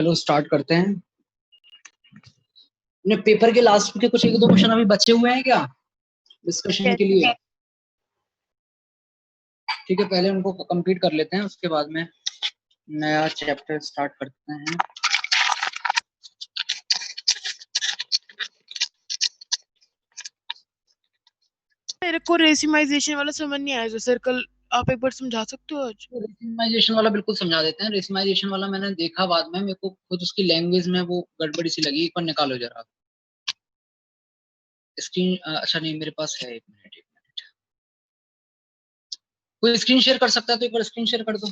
चलो स्टार्ट करते हैं। अपने पेपर के लास्ट के कुछ एक दो क्वेश्चन अभी बचे हुए हैं क्या डिस्कशन के लिए? ठीक है, पहले उनको कंप्लीट कर लेते हैं, उसके बाद में नया चैप्टर स्टार्ट करते हैं। मेरे को रेसिमाइजेशन वाला समझ नहीं आया जो सर, कल आप एक बार समझा सकते हो आज? रेसिमाइजेशन वाला बिल्कुल समझा देते हैं। रेसिमाइजेशन वाला मैंने देखा बाद में, मेरे को खुद उसकी लैंग्वेज में वो गड़बड़ी सी लगी। एक बार निकालो जरा स्क्रीन। अच्छा नहीं, मेरे पास है, एक मिनट। कोई स्क्रीन शेयर कर सकता है तो एक बार स्क्रीन शेयर कर दो।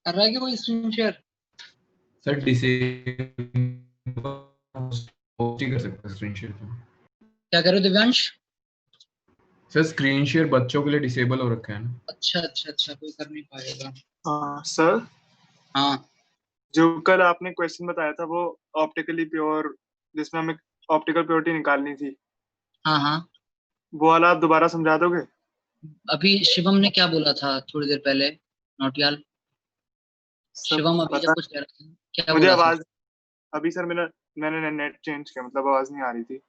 कर रहा है क्या कोई स्क्रीन शेयर? सर पोस्ट ही कर सकते हैं स्क्रीन शेयर। क्या कह रहे हो दिव्यांश? सर स्क्रीन शेयर बच्चों के लिए डिसेबल हो रखा है ना। अच्छा अच्छा अच्छा, कोई कर नहीं पाएगा। सर, हाँ जो कल आपने क्वेश्चन बताया था वो ऑप्टिकली प्योर, जिसमें हमें ऑप्टिकल प्योरिटी निकालनी थी, हाँ हाँ, वो वाला आप दोबारा समझा दोगे? अभी शिवम ने क्या बोला था थोड़ी देर पहले? नोटियाल सब शिवम अभी जब पता, कुछ कह रहा था, क्या मुझे बोला था? आवाज अभी सर मैंने नेट चेंज किया, मतलब आवाज नहीं आ रही थी।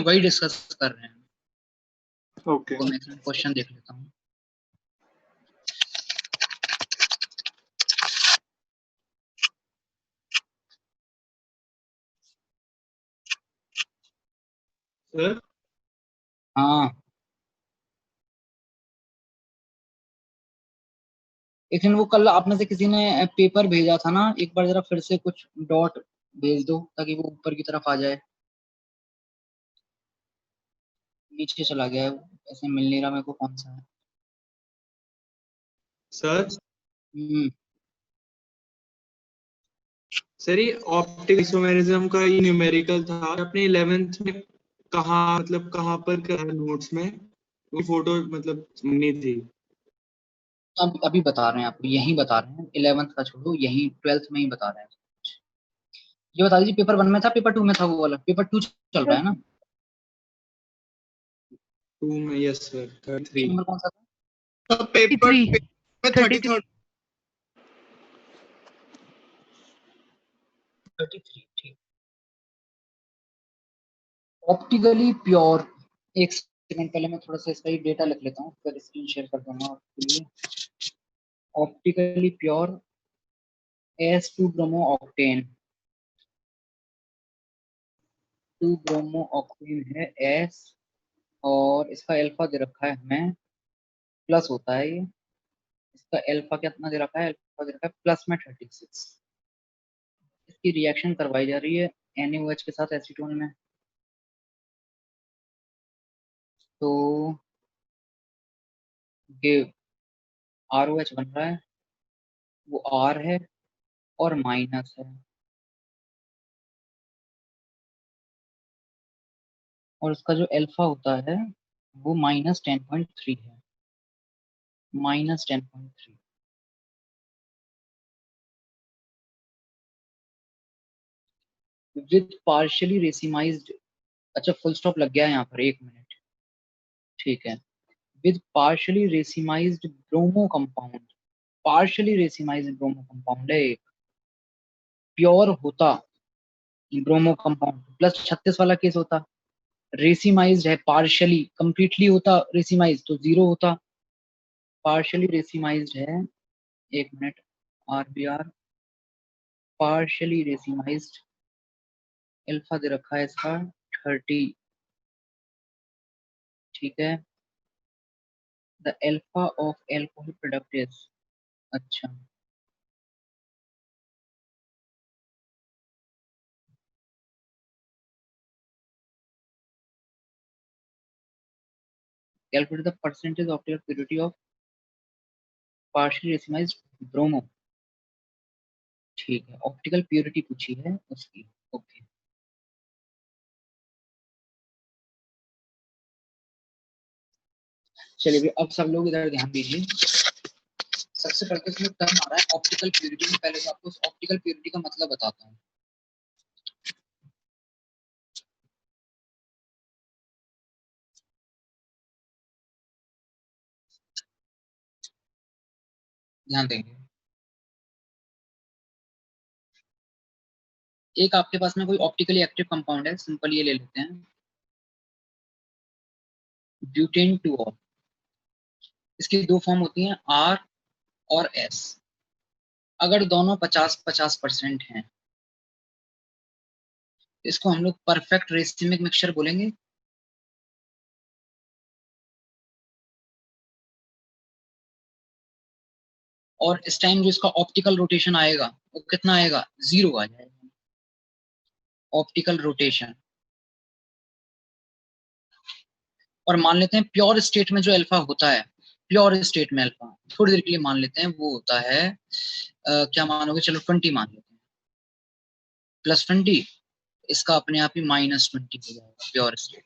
वही डिस्कस कर रहे हैं। ओके तो मैं क्वेश्चन देख लेता हूँ। सर। हाँ, एक दिन वो कल आप में से किसी ने पेपर भेजा था ना, एक बार जरा फिर से कुछ डॉट भेज दो ताकि वो ऊपर की तरफ आ जाए। नीचे चला गया है वो, ऐसे मिल नहीं रहा मेरे को कौन सा है। सर हम्म, सर ये ऑप्टिक आइसोमेरिज्म का ये न्यूमेरिकल था अपने 11th में, कहाँ मतलब कहाँ पर करा नोट्स में वो फोटो मतलब नहीं थी। अब अभी बता रहे हैं आपको, यही बता रहे हैं। 11th का छोड़ो, यही 12th में ही बता रहे हैं। ये बता दीजिए, पेपर 1 में था, पेपर 2 में था वो वाला? पेपर 2 चल रहा है ना? 2 में यस सर, 33 नंबर कौन सा था? पेपर 33 33 33, ठीक। ऑप्टिकली प्योर, एक सेकंड पहले मैं थोड़ा सा इसका ही डेटा लिख लेता हूँ, फिर स्क्रीन शेयर कर दूंगा आपके लिए। Optically pure S2 bromo octane, 2 bromo octane है S, और इसका अल्फा दे रखा है हमें, प्लस होता है ये। इसका अल्फा कितना दे रखा है? अल्फा दे रखा है प्लस में 36। इसकी रिएक्शन करवाई जा रही है NaOH के साथ एसीटोन में। तो ये ROH बन रहा है, वो R है और माइनस है, और उसका जो अल्फा होता है वो -10.3 है, -10.3। विद पार्शियली रेसिमाइज्ड, अच्छा फुल स्टॉप लग गया है यहाँ पर, 1 मिनट। ठीक है, with partially racemized bromo compound, partially racemized bromo compound है एक। प्योर होता ब्रोमो कंपाउंड प्लस 36 वाला केस होता। रेसिमाइज्ड है, पार्शियली, कंप्लीटली होता रेसिमाइज तो 0 होता। पार्शियली रेसिमाइज्ड है, 1 minute, RBR partially racemized, alpha दे रखा है इसका 30। ठीक है, the alpha of alcohol product is, अच्छा calculate the percentage optical purity of partially racemized bromo. ठीक है, ऑप्टिकल प्योरिटी पूछी है उसकी। ओके, चलिए अब सब लोग इधर ध्यान दीजिए। सबसे पहले तो इसमें टर्म आ रहा है ऑप्टिकल प्योरिटी में। पहले तो आपको उस ऑप्टिकल प्योरिटी का मतलब बताता हूँ। ध्यान देंगे, एक आपके पास में कोई ऑप्टिकली एक्टिव कंपाउंड है, सिंपल ये ले लेते हैं, ब्यूटेन 2। इसकी दो फॉर्म होती हैं, R और S। अगर दोनों 50-50% हैं, इसको हम लोग परफेक्ट रेसिमिक मिक्सचर बोलेंगे। और इस टाइम जो इसका ऑप्टिकल रोटेशन आएगा वो कितना आएगा, 0 आ जाएगा ऑप्टिकल रोटेशन। और मान लेते हैं प्योर स्टेट में जो अल्फा होता है, प्योर स्टेट में अल्फा थोड़ी देर के लिए मान लेते हैं वो होता है क्या मानोगे, चलो 20 मान लेते हैं, +20, इसका अपने आप ही -20 हो जाएगा प्योर स्टेट।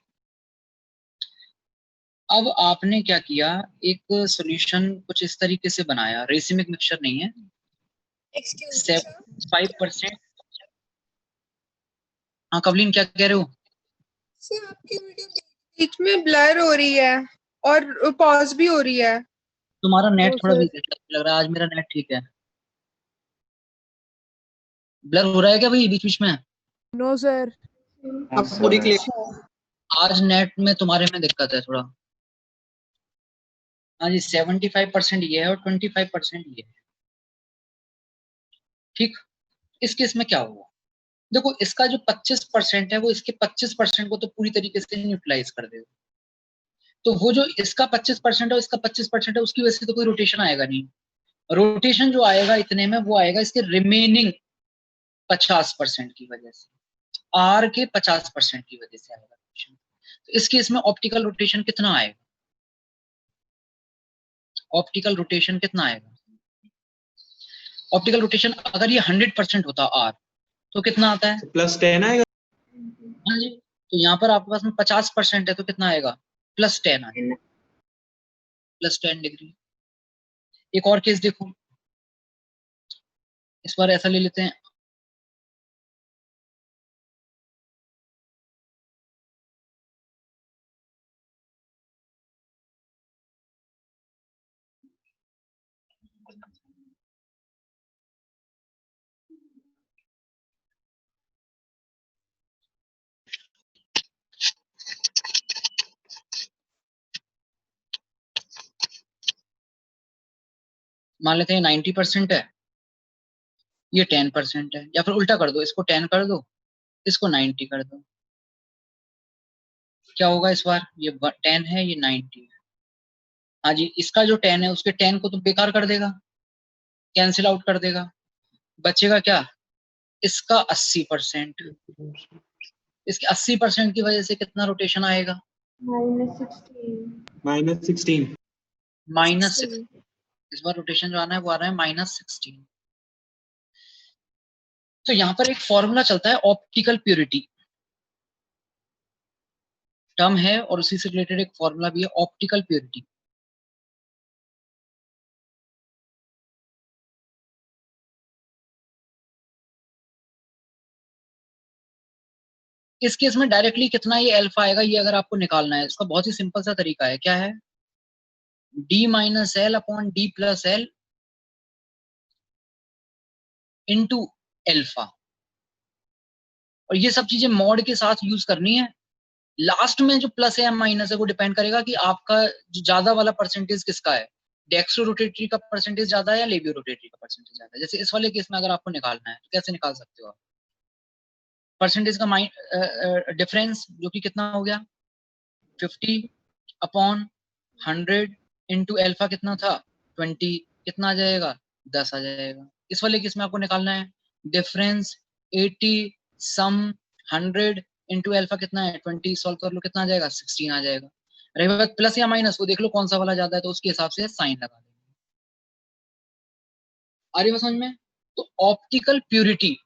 अब आपने क्या किया, एक सॉल्यूशन कुछ इस तरीके से बनाया, रेसिमिक मिक्सचर नहीं है, 5%। हाँ कवलिन क्या कह रहे हो? सर आपकी वीडियो बीच में ब्लर हो रही है और पॉज भी हो रही है। तुम्हारा नेट तो थोड़ा सर वीक लग रहा है, आज मेरा नेट ठीक है। ब्लर हो रहा है क्या भाई बीच बीच में? No sir. अब पूरी क्लियर। आज नेट में तुम्हारे में दिक्कत है थोड़ा। हाँ जी, 75% ये है और 25% ये है। ठीक, इस केस में क्या हुआ, देखो इसका जो 25% है वो इसके 25% को तो पूरी तरीके से न्यूट्रलाइज कर देगा। तो वो जो इसका 25% है, इसका 25% है, उसकी वजह से तो कोई रोटेशन आएगा नहीं। रोटेशन जो आएगा इतने में, वो आएगा इसके रिमेनिंग 50% की वजह से, आर के 50% की वजह से आएगा रोटेशन। तो इस केस में ऑप्टिकल रोटेशन कितना आएगा, ऑप्टिकल रोटेशन कितना आएगा? ऑप्टिकल रोटेशन अगर ये 100% होता आर, तो कितना आता है? +10 आएगा। हाँ जी, तो यहाँ पर आपके पास में 50% है तो कितना आएगा, +10 आएगा, +10 डिग्री। एक और केस देखो, इस बार ऐसा ले लेते हैं, मान लेते हैं 90% है, ये 10% है, या फिर उल्टा कर दो, इसको 10 कर दो, इसको 90 कर दो। क्या होगा इस बार, ये 10 है, ये 90 है। हाँ जी, इसका जो 10 है उसके 10 को तो बेकार कर देगा, कैंसिल आउट कर देगा, बचेगा क्या, इसका 80%। इसके 80% की वजह से कितना रोटेशन आएगा, -16। -6। इस बार रोटेशन जो आना है वो आ रहा है -16। तो यहाँ पर एक फॉर्मूला चलता है ऑप्टिकल प्योरिटी टर्म है, और उसी से रिलेटेड एक फॉर्मूला भी है ऑप्टिकल प्योरिटी। इस केस में डायरेक्टली कितना ये अल्फा आएगा, ये अगर आपको निकालना है, इसका बहुत ही सिंपल सा तरीका है, क्या है, D-L/D+L इंटू अल्फा। और ये सब चीजें मॉड के साथ यूज करनी है। लास्ट में जो प्लस है या माइनस है वो डिपेंड करेगा कि आपका जो ज्यादा वाला परसेंटेज किसका है, डेक्स्ट्रो रोटेटरी का परसेंटेज ज्यादा है या लेबियो रोटेटरी का परसेंटेज ज्यादा है। जैसे इस वाले केस में अगर आपको निकालना है तो कैसे निकाल सकते हो आप, परसेंटेज का डिफरेंस जो कि कितना हो गया, 50/100 इंटू अल्फा कितना था, 20, कितना आ जाएगा, 10 आ जाएगा। इस वाले केस में आपको निकालना है डिफरेंस 80 सम 100 इंटू अल्फा कितना है, 20, सॉल्व कर लो, कितना आ जाएगा, 16 आ जाएगा। रही बात प्लस या माइनस, वो देख लो कौन सा वाला ज्यादा है, तो उसके हिसाब से साइन लगा देंगे। आ रही बात समझ में? तो ऑप्टिकल प्यूरिटी,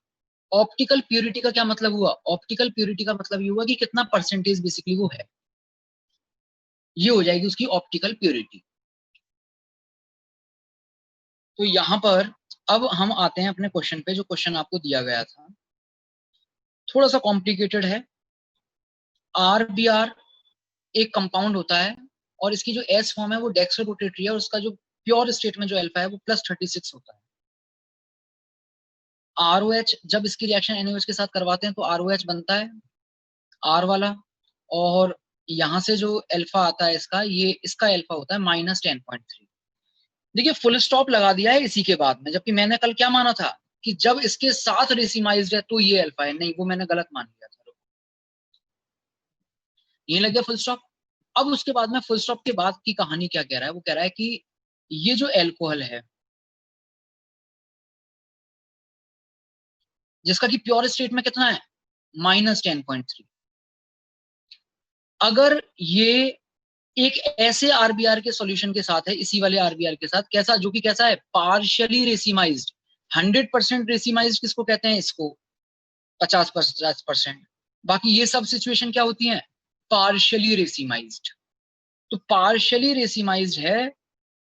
ऑप्टिकल प्यूरिटी का क्या मतलब हुआ, ऑप्टिकल प्यूरिटी का मतलब ये हुआ कि कितना परसेंटेज बेसिकली वो है, ये हो जाएगी उसकी ऑप्टिकल प्यूरिटी। तो यहाँ पर अब हम आते हैं अपने क्वेश्चन पे, जो क्वेश्चन आपको दिया गया था। थोड़ा सा कॉम्प्लिकेटेड है। RBR एक कंपाउंड होता है और इसकी जो S फॉर्म है वो डेक्सट्रोरोटेटरी है और उसका जो प्योर स्टेट में जो अल्फा है वो +36 होता है। ROH जब इसकी रिएक्शन NaOH के साथ करवाते हैं तो ROH बनता है R वाला, और यहां से जो अल्फा आता है इसका, ये इसका अल्फा होता है -10.3। देखिए फुल स्टॉप लगा दिया है इसी के बाद में, जबकि मैंने कल क्या माना था कि जब इसके साथ रेसिमाइज्ड है तो ये अल्फा है। नहीं, वो मैंने गलत मान लिया था। ये लग गया फुल स्टॉप। अब उसके बाद में फुल स्टॉप के बाद की कहानी क्या कह रहा है, वो कह रहा है कि ये जो एल्कोहल है जिसका कि प्योर स्टेट में कितना है -10.3, अगर ये एक ऐसे आरबीआर के सॉल्यूशन के साथ है, इसी वाले आरबीआर के साथ, कैसा, जो कि कैसा है पार्शियली रेसिमाइज्ड। 100% रेसिमाइज्ड किसको कहते हैं, इसको 50%। बाकी ये सब सिचुएशन क्या होती है, पार्शियली रेसिमाइज्ड। तो पार्शियली रेसिमाइज्ड है,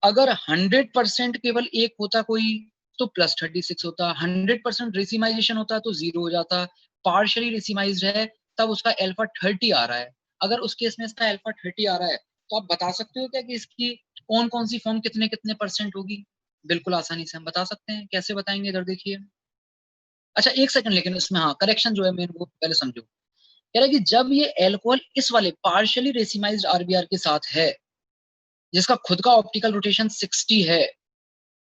अगर 100% केवल एक होता कोई तो +36 होता, 100% रेसिमाइजेशन होता तो 0 हो जाता। पार्शियली रेसिमाइज्ड है तब उसका अल्फा 30 आ रहा है। अगर उस केस में इसका अल्फा 30 आ रहा है तो आप बता सकते हो क्या कि इसकी कौन कौन सी फॉर्म कितने कितने % होगी। बिल्कुल आसानी से हम बता सकते हैं। कैसे बताएंगे, इधर देखिए। अच्छा एक सेकंड, लेकिन इसमें हाँ करेक्शन जो है मेरे को पहले समझो। कह रहा है कि जब ये एल्कोहल इस वाले पार्शियली रेसिमाइज्ड आरबीआर के साथ है जिसका खुद का ऑप्टिकल रोटेशन 60 है,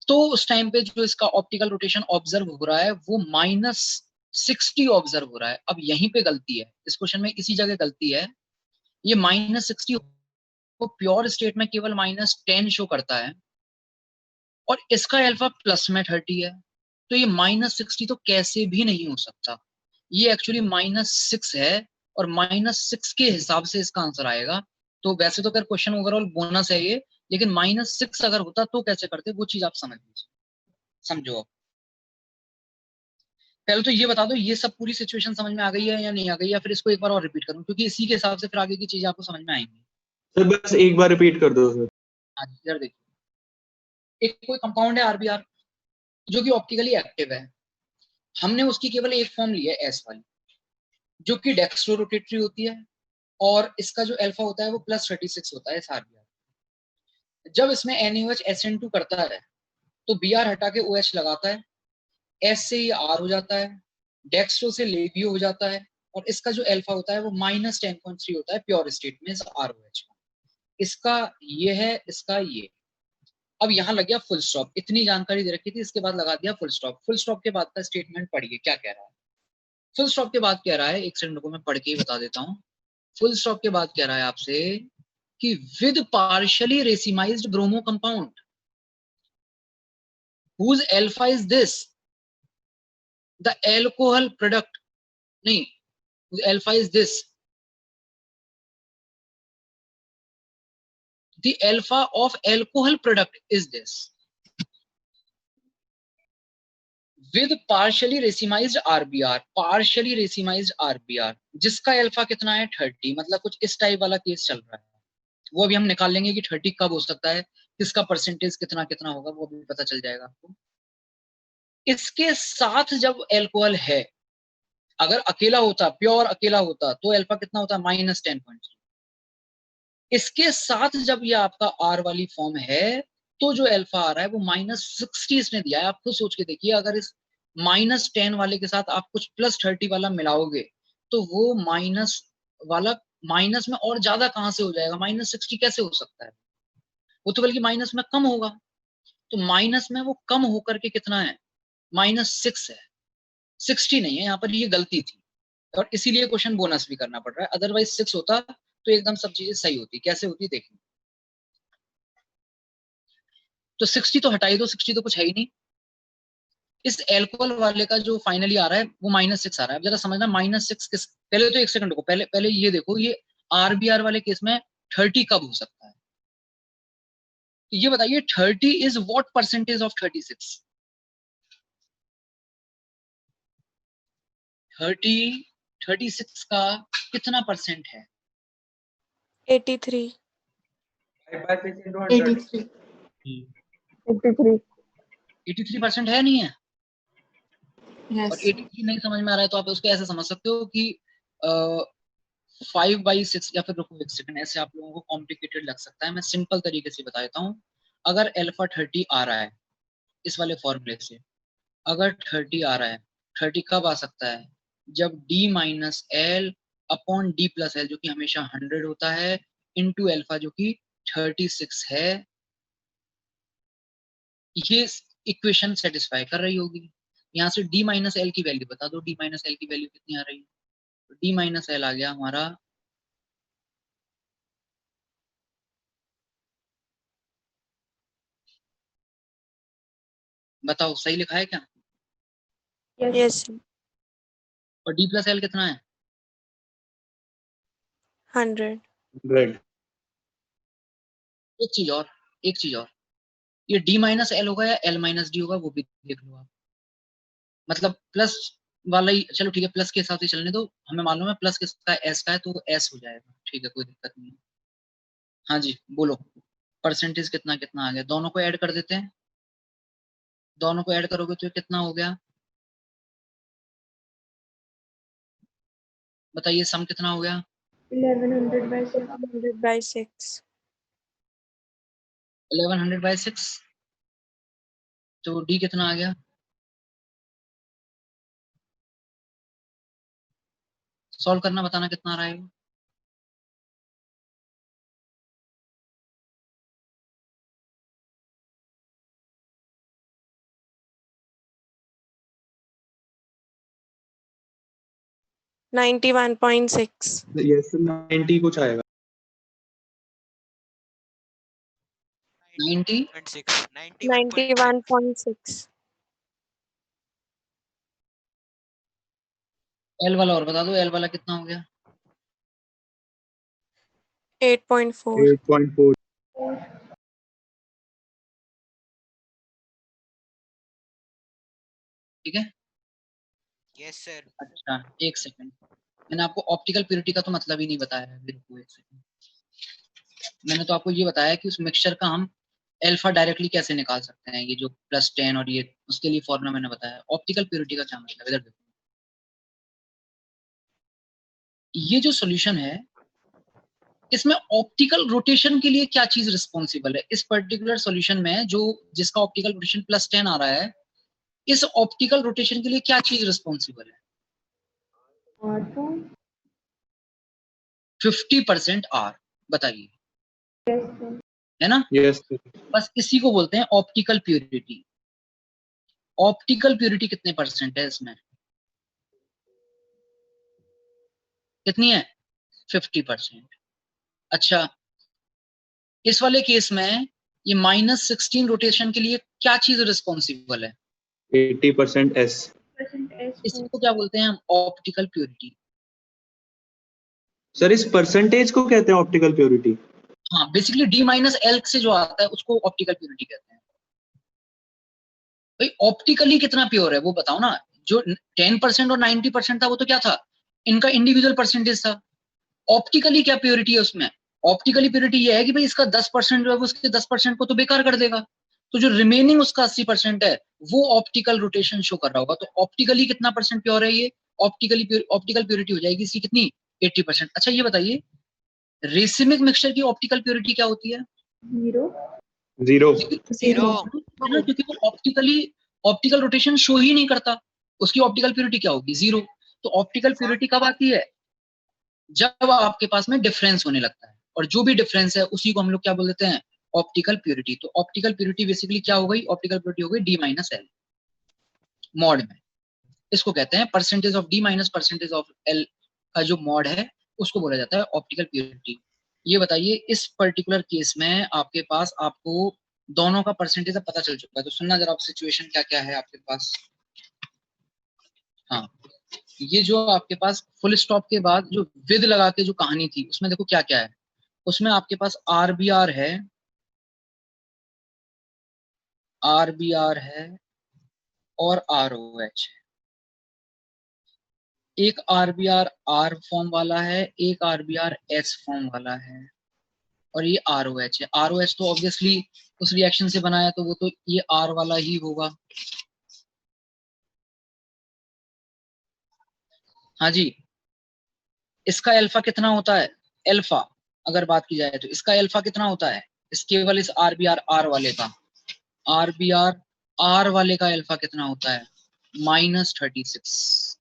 तो उस टाइम पे जो इसका ऑप्टिकल रोटेशन ऑब्जर्व हो रहा है वो -60 ऑब्जर्व हो रहा है। अब यहीं पे गलती है, इस क्वेश्चन में इसी जगह गलती है। ये -60 को प्योर स्टेट में केवल -10 शो करता है और इसका अल्फा प्लस में 30 है, तो ये -60 तो कैसे भी नहीं हो सकता। ये एक्चुअली -6 है और -6 के हिसाब से इसका आंसर आएगा। तो वैसे तो अगर क्वेश्चन ओवरऑल बोनस है ये, लेकिन -6 अगर होता तो कैसे करते, वो चीज आप समझ लीजिए, समझो। अब पहले तो ये बता दो, ये सब पूरी सिचुएशन समझ में आ गई है या नहीं आ गई, या फिर इसको एक बार और रिपीट करूं, क्योंकि इसी के हिसाब से फिर आगे की चीजें आपको समझ में आएंगी। सर बस एक बार रिपीट कर दो सर। हाँ जी, इधर देखिए, एक कोई कंपाउंड है आरबीआर जो कि ऑप्टिकली एक्टिव है। हमने उसकी केवल एक फॉर्म ली है एस वाली, जो कि डेक्स्ट्रोरोटेटरी होती है, और इसका जो अल्फा होता है वो +36 होता है इस आरबीआर। जब इसमें NaOH SN2 करता है तो Br हटा के OH लगाता है, S से ये R हो जाता है, डेक्स्ट्रो से लेबियो हो जाता है, और इसका जो अल्फा होता है वो -10.3 होता है प्योर स्टेट में इस ROH। इसका ये है, इसका ये। अब यहाँ लग गया फुल स्टॉप। इतनी जानकारी दे रखी थी, इसके बाद लगा दिया फुल स्टॉप। फुल स्टॉप के बाद का स्टेटमेंट पढ़िए क्या कह रहा है। फुल स्टॉप के बाद कह रहा है, एक सेकंड को मैं पढ़ के ही बता देता हूँ। फुल स्टॉप के बाद कह रहा है आपसे कि with partially racemized bromo compound whose alpha is this, the alcohol product, नहीं, whose alpha is this, the alpha of alcohol product is this, with partially racemized RBR, partially racemized RBR जिसका alpha कितना है 30, मतलब कुछ इस type वाला case चल रहा है। वो अभी हम निकाल लेंगे कि 30 कब हो सकता है, किसका परसेंटेज कितना कितना होगा, वो अभी पता चल जाएगा आपको। इसके साथ जब अल्कोहल है, अगर अकेला होता, प्योर अकेला होता, तो अल्फा कितना होता है -10.3। इसके साथ जब ये आपका R वाली फॉर्म है तो जो अल्फा आ रहा है वो -60 इसने दिया है। आप खुद सोच के देखिए, अगर इस -10 वाले के साथ आप कुछ +30 वाला मिलाओगे तो वो माइनस वाला माइनस में और ज्यादा कहां से हो जाएगा, -60 कैसे हो सकता है, वो तो बल्कि माइनस में कम होगा। तो माइनस में वो कम होकर के कितना है, -6 है, 60 नहीं है। यहाँ पर ये गलती थी और इसीलिए क्वेश्चन बोनस भी करना पड़ रहा है। अदरवाइज 6 होता तो एकदम सब चीजें सही होती। कैसे होती देखिए, तो 60 तो हटाई दो, 60 तो कुछ है ही नहीं। इस एल्कोहल वाले का जो फाइनली आ रहा है वो -6 आ रहा है। अब जरा समझना -6 किस, पहले तो एक सेकंड को, पहले पहले ये देखो, ये आरबीआर वाले केस में 30 कब हो सकता है, तो ये बताइए 30 इज व्हाट परसेंटेज ऑफ 36? 36 का कितना परसेंट है? 83। 5 into 100. 83। 83% है नहीं है? और यस 83 नहीं समझ में आ रहा है तो आप उसको ऐसे समझ सकते हो कि 5/6 या फिर रुको एक सेकंड, ऐसे आप लोगों को कॉम्प्लिकेटेड लग सकता है, मैं सिंपल तरीके से बता देता हूँ। अगर अल्फा 30 आ रहा है इस वाले फॉर्मूले से, अगर 30 आ रहा है, 30 कब आ सकता है? जब d minus L upon D plus L जो कि हमेशा 100 होता है इनटू अल्फा जो कि 36 है। ये इक्वेशन सेटिस्फाई कर रही होगी। यहाँ से d माइनस एल की वैल्यू बता दो, d माइनस एल की वैल्यू कितनी आ रही है? तो d माइनस एल आ गया हमारा बताओ सही लिखा है क्या? यस और d प्लस एल कितना है? 100 100 एक चीज और, एक चीज और, ये d माइनस एल होगा या l माइनस डी होगा वो भी देख लो आप। मतलब प्लस वाला ही चलो ठीक है, प्लस के हिसाब से चलने दो, हमें मालूम है प्लस किसका है, एस का है, तो एस हो जाएगा, ठीक है कोई दिक्कत नहीं है। हाँ जी बोलो, परसेंटेज कितना कितना आ गया? दोनों को ऐड कर देते हैं, दोनों को ऐड करोगे तो ये कितना हो गया बताइए, सम कितना हो गया? 1100/6 1100/6। तो डी कितना आ गया? सॉल्व करना, बताना कितना आ रहा है वो?91.6 यस 90 कुछ आएगा 90 91.6 एल वाला और बता दो, एल वाला कितना हो गया? 8.4 8.4 ठीक है। Yes sir. अच्छा एक सेकंड, मैंने आपको ऑप्टिकल प्योरिटी का तो मतलब ही नहीं बताया है, बिल्कुल एक सेकंड। मैंने तो आपको ये बताया कि उस मिक्सचर का हम अल्फा डायरेक्टली कैसे निकाल सकते हैं, ये जो +10 और ये उसके लिए फॉर्मूला मैंने बताया। ऑप्टिकल प्योरिटी का क्या मतलब है, इधर देखो, ये जो सॉल्यूशन है इसमें ऑप्टिकल रोटेशन के लिए क्या चीज रिस्पॉन्सिबल है? इस पर्टिकुलर सॉल्यूशन में जो जिसका ऑप्टिकल रोटेशन +10 आ रहा है, इस ऑप्टिकल रोटेशन के लिए क्या चीज रिस्पॉन्सिबल है? 50% आर, बताइए, है ना? यस बस इसी को बोलते हैं ऑप्टिकल प्योरिटी। ऑप्टिकल प्योरिटी कितने परसेंट है इसमें? कितनी है? 50%। अच्छा इस वाले केस में ये -16 रोटेशन के लिए क्या चीज रिस्पॉन्सिबल है? 80% एस इसको क्या बोलते हैं हम? Optical purity. सर इस परसेंटेज को कहते हैं ऑप्टिकल प्योरिटी हाँ बेसिकली d-l से जो आता है उसको ऑप्टिकल प्योरिटी कहते हैं। भाई ऑप्टिकली कितना प्योर है वो बताओ ना। जो 10% और 90% था वो तो क्या था? इनका इंडिविजुअल परसेंटेज था। ऑप्टिकली क्या प्योरिटी है उसमें? ऑप्टिकली प्योरिटी ये है कि भाई इसका 10% जो है वो उसके 10% को तो बेकार कर देगा, तो जो रिमेनिंग उसका 80% है वो ऑप्टिकल रोटेशन शो कर रहा होगा। तो ऑप्टिकली कितना परसेंट प्योर है ये? ऑप्टिकल प्योरिटी हो जाएगी इसकी कितनी? 80%। अच्छा ये बताइए रेसिमिक मिक्सचर की ऑप्टिकल प्योरिटी क्या होती है? 0 है ना, क्योंकि वो ऑप्टिकल रोटेशन शो ही नहीं करता, उसकी ऑप्टिकल प्योरिटी क्या होगी? 0। तो ऑप्टिकल प्योरिटी कब आती है? जब आपके पास में डिफरेंस होने लगता है, और जो भी डिफरेंस है उसी को हम लोग क्या बोल देते हैं? Optical purity. तो ऑप्टिकल प्योरिटी बेसिकली क्या हो गई? ऑप्टिकल प्योरिटी हो गई d-l मॉड में। इसको कहते हैं percentage of d minus percentage of l का जो मॉड है उसको बोला जाता है ऑप्टिकल प्योरिटी। ये बताइए इस पर्टिकुलर केस में आपके पास आपको दोनों का परसेंटेज अब पता चल चुका है, तो सुनना जरा सिचुएशन क्या क्या है आपके पास। हाँ ये जो आपके पास फुल स्टॉप के बाद जो विद लगा के जो कहानी थी उसमें देखो क्या क्या है। उसमें आपके पास RBR है, RBR है और ROH है। एक RBR R फॉर्म वाला है, एक RBR S फॉर्म वाला है। और ये ROH है। ROH तो ऑब्वियसली उस रिएक्शन से बना है, तो वो तो ये R वाला ही होगा। हाँ जी, इसका अल्फा कितना होता है? अल्फा अगर बात की जाए तो इसका अल्फा कितना होता है? इस केवल इस RBr R वाले का, RBr R वाले का अल्फा कितना होता है? -36।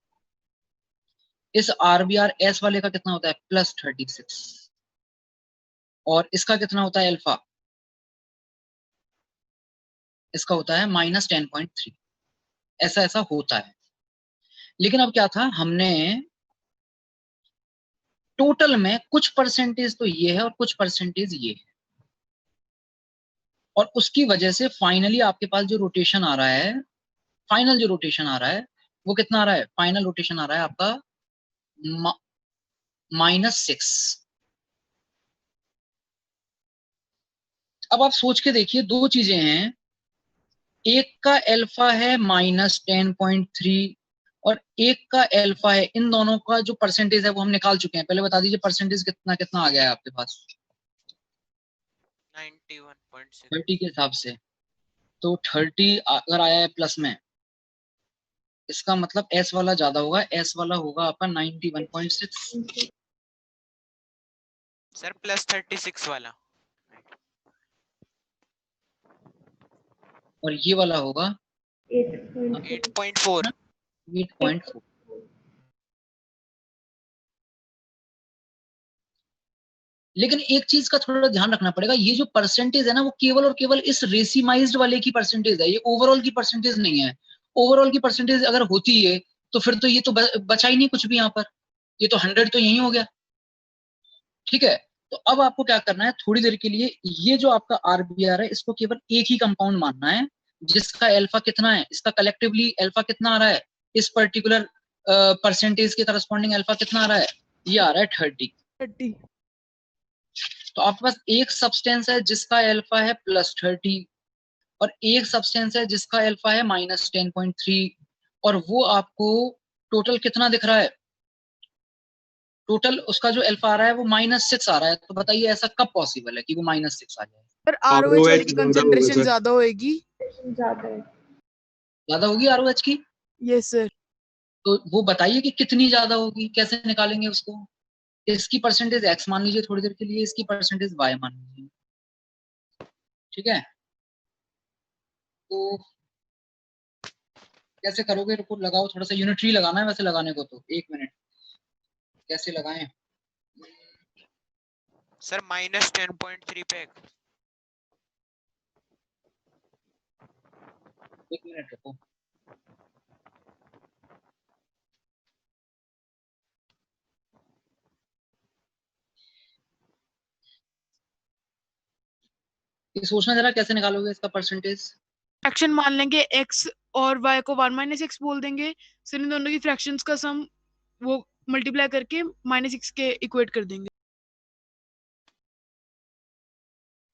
इस RBr S वाले का कितना होता है? +36। और इसका कितना होता है अल्फा? इसका होता है -10.3। ऐसा ऐसा होता है। लेकिन अब क्या था, हमने टोटल में कुछ परसेंटेज तो ये है और कुछ परसेंटेज ये है, और उसकी वजह से फाइनली आपके पास जो रोटेशन आ रहा है, फाइनल जो रोटेशन आ रहा है वो कितना आ रहा है? फाइनल रोटेशन आ रहा है आपका -6। अब आप सोच के देखिए, दो चीजें हैं, एक का अल्फा है -10.3 और एक का अल्फा है। इन दोनों का जो परसेंटेज है वो हम निकाल चुके हैं। पहले बता दीजिए परसेंटेज कितना कितना आ गया है आपके पास 91.6। 30 के हिसाब से। तो 30 अगर आया है प्लस में, इसका मतलब एस वाला ज्यादा होगा। एस वाला होगा आपका 91.6 सर +36 वाला। और ये वाला होगा 8.4। 8.4। लेकिन एक चीज का थोड़ा ध्यान रखना पड़ेगा, ये जो परसेंटेज है ना, वो केवल और केवल इस रेसिमाइज्ड वाले की परसेंटेज है, ये ओवरऑल की परसेंटेज नहीं है। ओवरऑल की परसेंटेज अगर होती है तो फिर तो ये तो बचा ही नहीं कुछ भी यहाँ पर, ये तो 100 तो यही हो गया। ठीक है, तो अब आपको क्या करना है, थोड़ी देर के लिए ये जो आपका RBr है इसको केवल एक ही कंपाउंड मानना है जिसका अल्फा कितना है, इसका कलेक्टिवली अल्फा कितना आ रहा है, इस पर्टिकुलर परसेंटेज के करस्पॉन्डिंग अल्फा कितना आ रहा है, ये आ रहा है 30। तो आपके पास एक सब्सटेंस है जिसका अल्फा है +30 और एक सब्सटेंस है जिसका अल्फा है -10.3, और वो आपको टोटल कितना दिख रहा है? टोटल उसका जो अल्फा आ रहा है वो -6 आ रहा है। तो बताइए ऐसा कब पॉसिबल है कि वो -6 आ जाए? पर ROH वाली की ज्यादा होगा कंसंट्रेशन सर। ज्यादा होएगी। ज्यादा होगी ROH की? Yes sir. तो वो बताइए कि कितनी ज्यादा होगी, कैसे निकालेंगे उसको? इसकी परसेंटेज x मान लीजिए थोड़ी देर के लिए, इसकी परसेंटेज y मान लीजिए। ठीक है, तो कैसे करोगे? रुको लगाओ, थोड़ा सा यूनिटरी लगाना है वैसे लगाने को तो। 1 मिनट, कैसे लगाएं? सर -10.3 पे। 1 मिनट रुको। ये सोचना जरा कैसे निकालोगे इसका परसेंटेज। फ्रैक्शन मान लेंगे, x और y को 1 - x बोल देंगे, फिर इन दोनों की फ्रैक्शंस का सम वो मल्टीप्लाई करके -6 के इक्वेट कर देंगे।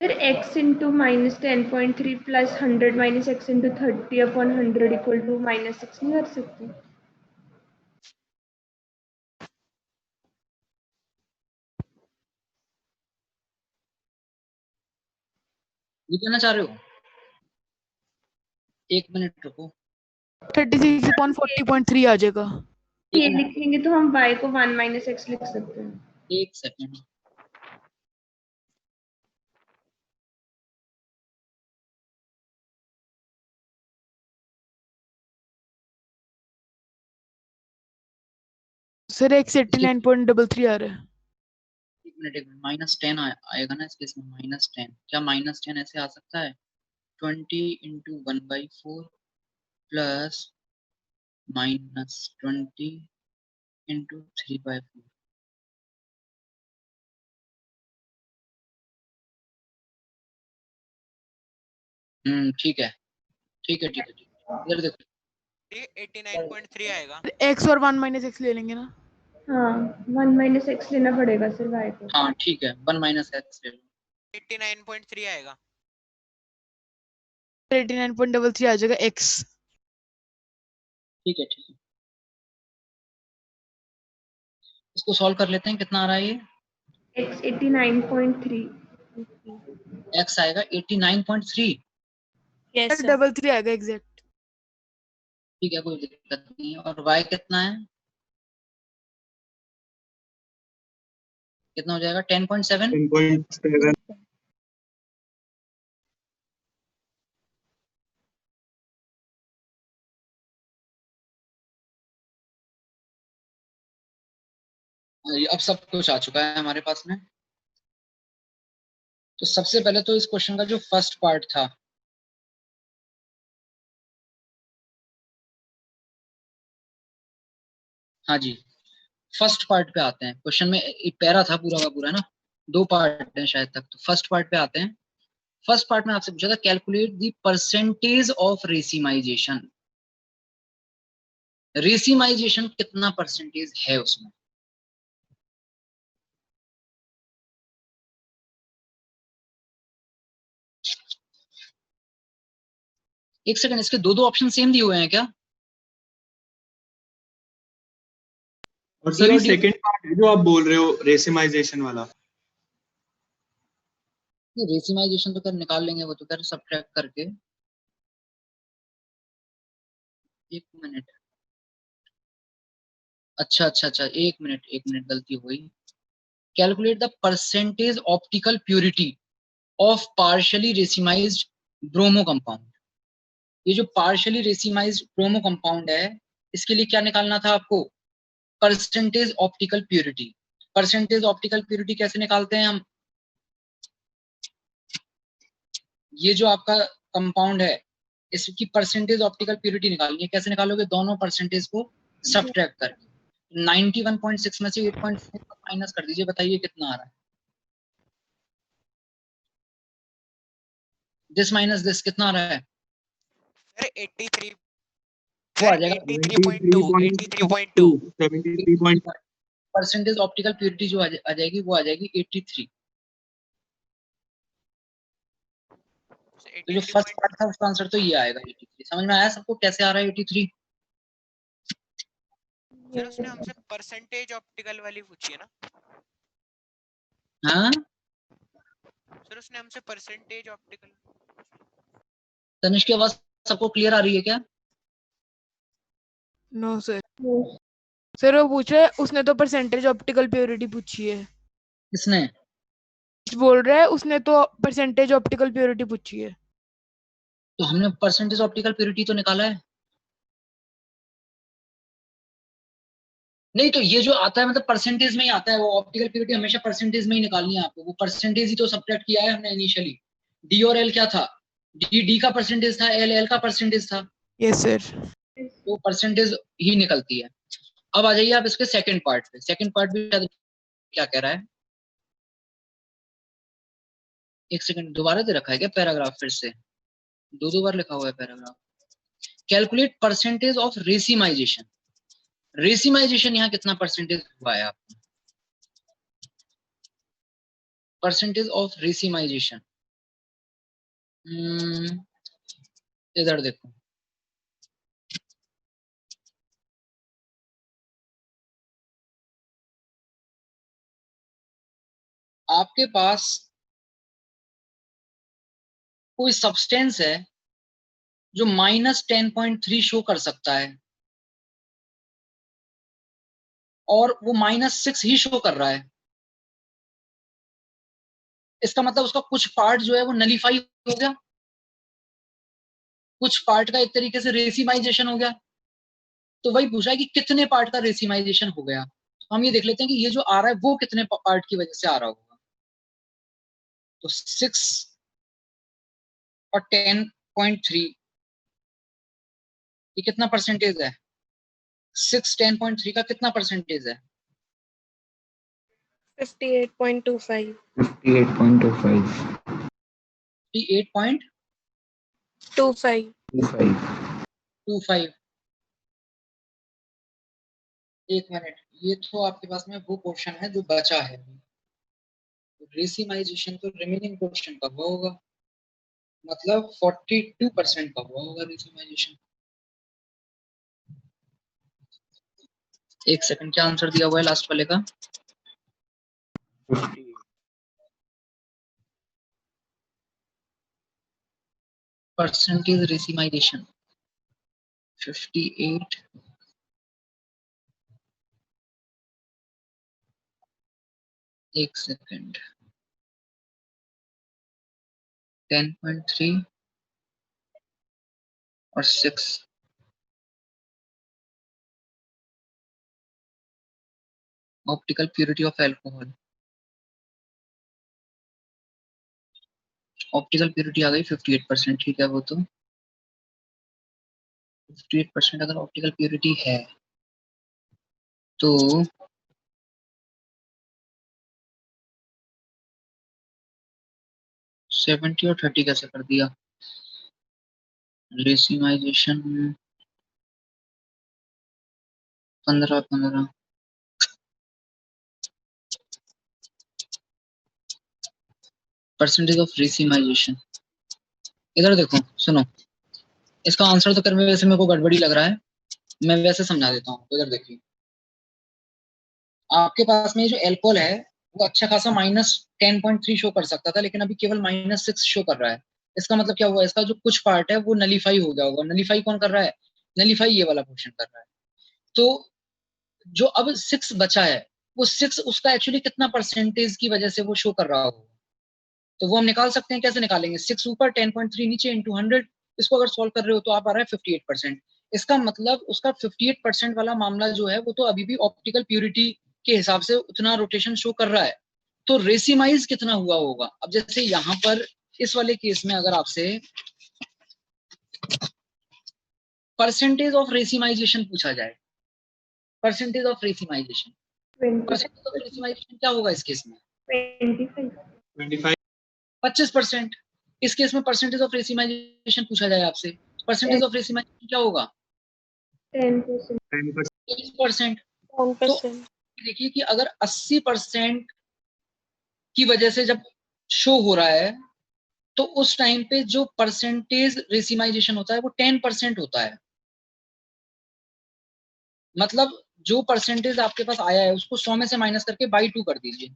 फिर x into -10.3 plus 100 - x into 30/100 equal to -6 नहीं कर सकते? ये कहना चाह रहे हो? 1 मिनट रुको। 36/40.3 आ जाएगा। ये लिखेंगे तो हम y को 1 - x लिख सकते हैं। 1 सेकंड। सर x 89.33 आ रहा है। 1 मिनट, 1 मिनट। -10 आएगा ना इसके इसमें? -10 क्या? -10 ऐसे आ सकता है 20 × 1/4 प्लस -20 × 3/4। ठीक है, ठीक है, ठीक है, ठीक है। इधर देखो, 89.3 आएगा। x और 1 - x ले लेंगे ना। हाँ 1 - x लेना पड़ेगा सिर्फ y को। हाँ ठीक है, 1 - x ले लो। 89.3 आएगा। 89.33 आ जाएगा x। ठीक है, ठीक है। इसको सॉल्व कर लेते हैं, कितना आ रहा है ये? x 89.3 x आएगा 89.3। Yes, sir sir. 33 आएगा एग्जैक्ट। ठीक है, कोई दिक्कत नहीं है। और y कितना है, कितना हो जाएगा 10.7। 10.7 अब सब कुछ आ चुका है हमारे पास में। तो सबसे पहले तो इस क्वेश्चन का जो फर्स्ट पार्ट था, हाँ जी, फर्स्ट पार्ट पे आते हैं। क्वेश्चन में एक पैरा था पूरा का पूरा ना, 2 पार्ट है शायद तक। तो फर्स्ट पार्ट पे आते हैं। फर्स्ट पार्ट में आपसे पूछा था calculate the percentage of racemisation. Racemisation कितना परसेंटेज है उसमें। एक सेकंड, इसके दो ऑप्शन सेम दिए हुए हैं क्या? और सर ये सेकंड पार्ट है जो आप बोल रहे हो रेसिमाइजेशन वाला। रेसिमाइजेशन तो कर निकाल लेंगे, वो तो कर सब्ट्रैक्ट करके। एक मिनट, अच्छा, एक मिनट गलती हो गई। Calculate the percentage optical purity of partially racemized bromo compound. ये जो पार्शियली रेसिमाइज्ड ब्रोमो कंपाउंड है, इसके लिए क्या निकालना था आपको? Percentage optical purity. Percentage optical purity कैसे निकालते हैं हम? ये जो आपका कंपाउंड है, इसकी परसेंटेज ऑप्टिकल प्यूरिटी निकालनी है। कैसे निकालोगे? दोनों परसेंटेज को सब्ट्रैक्ट करके। 91.6 में से 8.4 माइनस कर दीजिए, बताइए कितना आ रहा है। दिस माइनस दिस कितना आ रहा है? सर 83 वो आ सर जाएगा 83.2 83.2 73. परसेंटेज ऑप्टिकल प्यूरिटी जो आ जाएगी वो आ जाएगी 83। तो जो फर्स्ट पार्ट था उसका आंसर तो ये आएगा 83। समझ में आया सबको कैसे आ रहा है 83? सर उसने हमसे परसेंटेज ऑप्टिकल वाली पूछी है ना? हाँ सर उसने हमसे परसेंटेज ऑप्टिकल। तनिष्क की आवाज सबको क्लियर आ रही है क्या? No sir. सर वो पूछ रहा है, उसने तो परसेंटेज ऑप्टिकल प्योरिटी पूछी है। किसने? बोल रहा है उसने तो परसेंटेज ऑप्टिकल प्योरिटी पूछी है। तो हमने परसेंटेज ऑप्टिकल प्यूरिटी तो निकाला है। नहीं तो ये जो आता है मतलब परसेंटेज में ही आता है। वो ऑप्टिकल प्यूरिटी हमेशा परसेंटेज में ही निकालनी है आपको। वो परसेंटेज ही तो सब्ट्रैक्ट किया है हमने इनिशियली। डी और एल क्या था? डी का परसेंटेज था, एल का परसेंटेज था। Yes sir. तो परसेंटेज ही निकलती है। अब आ जाइए आप इसके सेकंड पार्ट पे। सेकंड पार्ट भी क्या कह रहा है? एक सेकंड, दोबारा दे रखा है क्या पैराग्राफ? फिर से दो बार लिखा हुआ है paragraph. Calculate percentage of racemisation. Racemisation यहाँ कितना परसेंटेज हुआ है आपका? परसेंटेज ऑफ रेसिमाइजेशन इधर देखो। आपके पास कोई सब्सटेंस है जो -10.3 शो कर सकता है और वो -6 ही शो कर रहा है। इसका मतलब उसका कुछ पार्ट जो है वो नलीफाई हो गया, कुछ पार्ट का एक तरीके से रेसिमाइजेशन हो गया। तो वही पूछा है कि कितने पार्ट का रेसिमाइजेशन हो गया। तो हम ये देख लेते हैं कि ये जो आ रहा है वो कितने पार्ट की वजह से आ रहा होगा। तो 6 और 10.3 ये कितना परसेंटेज है? 6 10.3 का कितना परसेंटेज है? 58.25. 58.25. 25. 58.25। एक मिनट, ये तो आपके पास में वो पोर्शन है जो बचा है। रेसिमाइजेशन तो रिमेनिंग पोर्शन का हुआ होगा, मतलब 42% का हुआ होगा रेसिमाइजेशन। एक सेकंड, क्या आंसर दिया हुआ है लास्ट वाले का? 58. परसेंटेज रेसिमाइजेशन 58 एक सेकेंड 10.3 और 6 optical purity of alcohol optical purity आ गई 58%। ठीक है, वो तो 58% अगर ऑप्टिकल प्योरिटी है तो 70 और 30 कैसे कर दिया? Racemisation 15 percentage of racemisation. इधर देखो, सुनो, इसका आंसर तो करने वैसे मेरे को गड़बड़ी लग रहा है, मैं वैसे समझा देता हूँ। इधर देखिए, आपके पास में जो एल्कोहल है वो अच्छा खासा -10.3 शो कर सकता था, लेकिन अभी केवल -6 शो कर रहा है। इसका मतलब क्या हुआ? इसका जो कुछ पार्ट है वो नलीफाई हो गया होगा। नलीफाई कौन कर रहा है? नलीफाई ये वाला पोर्शन कर रहा है। तो जो अब 6 बचा है, वो 6 उसका एक्चुअली कितना परसेंटेज की वजह से वो शो कर रहा होगा, तो वो हम निकाल सकते हैं। कैसे निकालेंगे? 6 ऊपर 10.3 नीचे इंटू 100। इसको अगर सॉल्व कर रहे हो तो आप आ रहा है 58%। इसका मतलब उसका 58% वाला मामला जो है वो तो अभी भी ऑप्टिकल प्योरिटी के हिसाब से उतना रोटेशन शो कर रहा है। तो रेसिमाइज कितना हुआ होगा? अब जैसे यहाँ पर इस वाले केस में अगर आपसे परसेंटेज ऑफ रेसिमाइजेशन पूछा जाए, percentage of racemisation, percentage of racemisation क्या होगा इस केस में? 25 25%। इस केस में परसेंटेज ऑफ रेसिमाइजेशन पूछा जाए आपसे, परसेंटेज ऑफ रेसिमाइजेशन क्या होगा? 10%। 10%। 10%। देखिए कि अगर 80% की वजह से जब शो हो रहा है तो उस टाइम पे जो परसेंटेज रेसिमाइजेशन होता है वो 10% होता है। मतलब जो परसेंटेज आपके पास आया है उसको 100 में से माइनस करके बाई 2 कर दीजिए।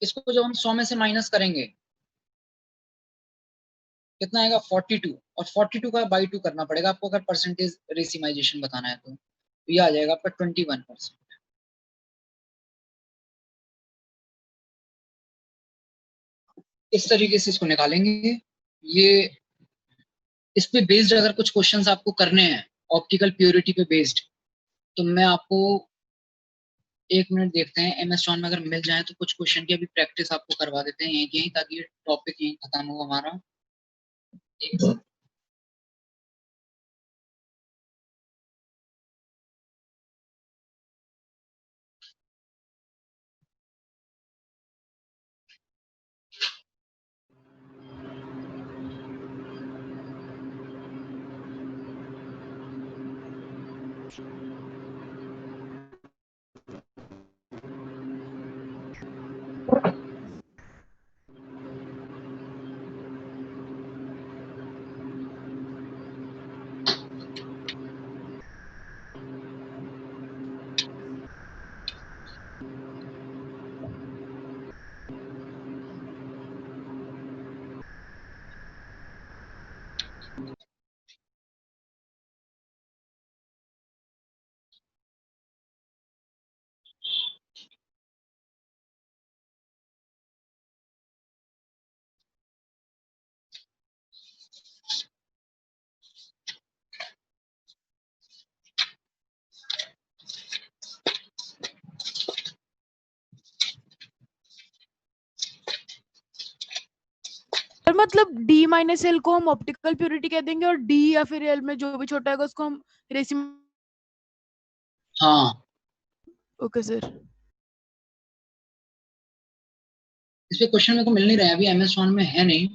इसको जब हम 100 में से माइनस करेंगे कितना आएगा? 42। और 42 का बाई 2 करना पड़ेगा आपको अगर परसेंटेज रेसिमाइजेशन बताना है तो ये आ जाएगा आपका 21%। इस तरीके से इसको निकालेंगे। ये इस पे बेस्ड अगर कुछ क्वेश्चंस आपको करने हैं ऑप्टिकल प्योरिटी पे बेस्ड, तो मैं आपको 1 मिनट देखते हैं MS जॉन में अगर मिल जाए तो कुछ क्वेश्चन की अभी प्रैक्टिस आपको करवा देते हैं यहीं ताकि ये टॉपिक यहीं खत्म हो हमारा। और मतलब D माइनस एल को हम ऑप्टिकल प्योरिटी कह देंगे और D या फिर L में जो भी छोटा होगा उसको हम रेसिम। हाँ, ओके सर। इस पे क्वेश्चन मेरे को मिल नहीं रहे हैं अभी, MS जॉन में है नहीं।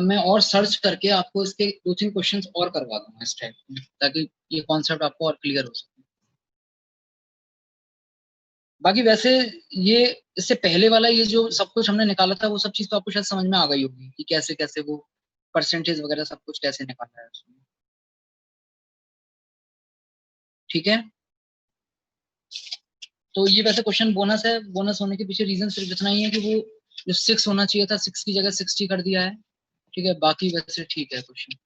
मैं और सर्च करके आपको इसके 2-3 क्वेश्चंस और करवा दूंगा इस टाइप के, ताकि ये कॉन्सेप्ट आपको और क्लियर हो सके। बाकी वैसे ये इससे पहले वाला ये जो सब कुछ हमने निकाला था वो सब चीज तो आपको शायद समझ में आ गई होगी कि कैसे कैसे वो परसेंटेज वगैरह सब कुछ कैसे निकालना है उसमें। ठीक है। तो ये वैसे क्वेश्चन बोनस है, बोनस होने के पीछे रीजन सिर्फ इतना ही है कि वो जो 6 होना चाहिए था 6 की जगह 60 कर दिया है, ठीक है, बाकी वैसे ठीक है क्वेश्चन।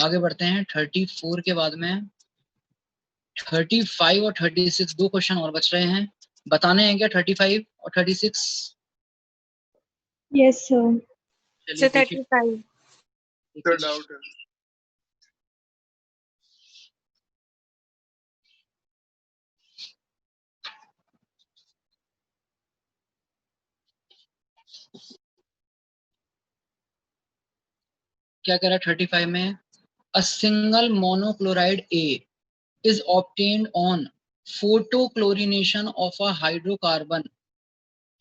आगे बढ़ते हैं 34 के बाद में 35 और 36 दो क्वेश्चन और बच रहे हैं, बताने हैं क्या 35 और 36? Yes sir. चलिए So देखिए 35. सर डाउट है। क्या कह रहा है 35 में, a single monochloride A is obtained on photochlorination of a hydrocarbon।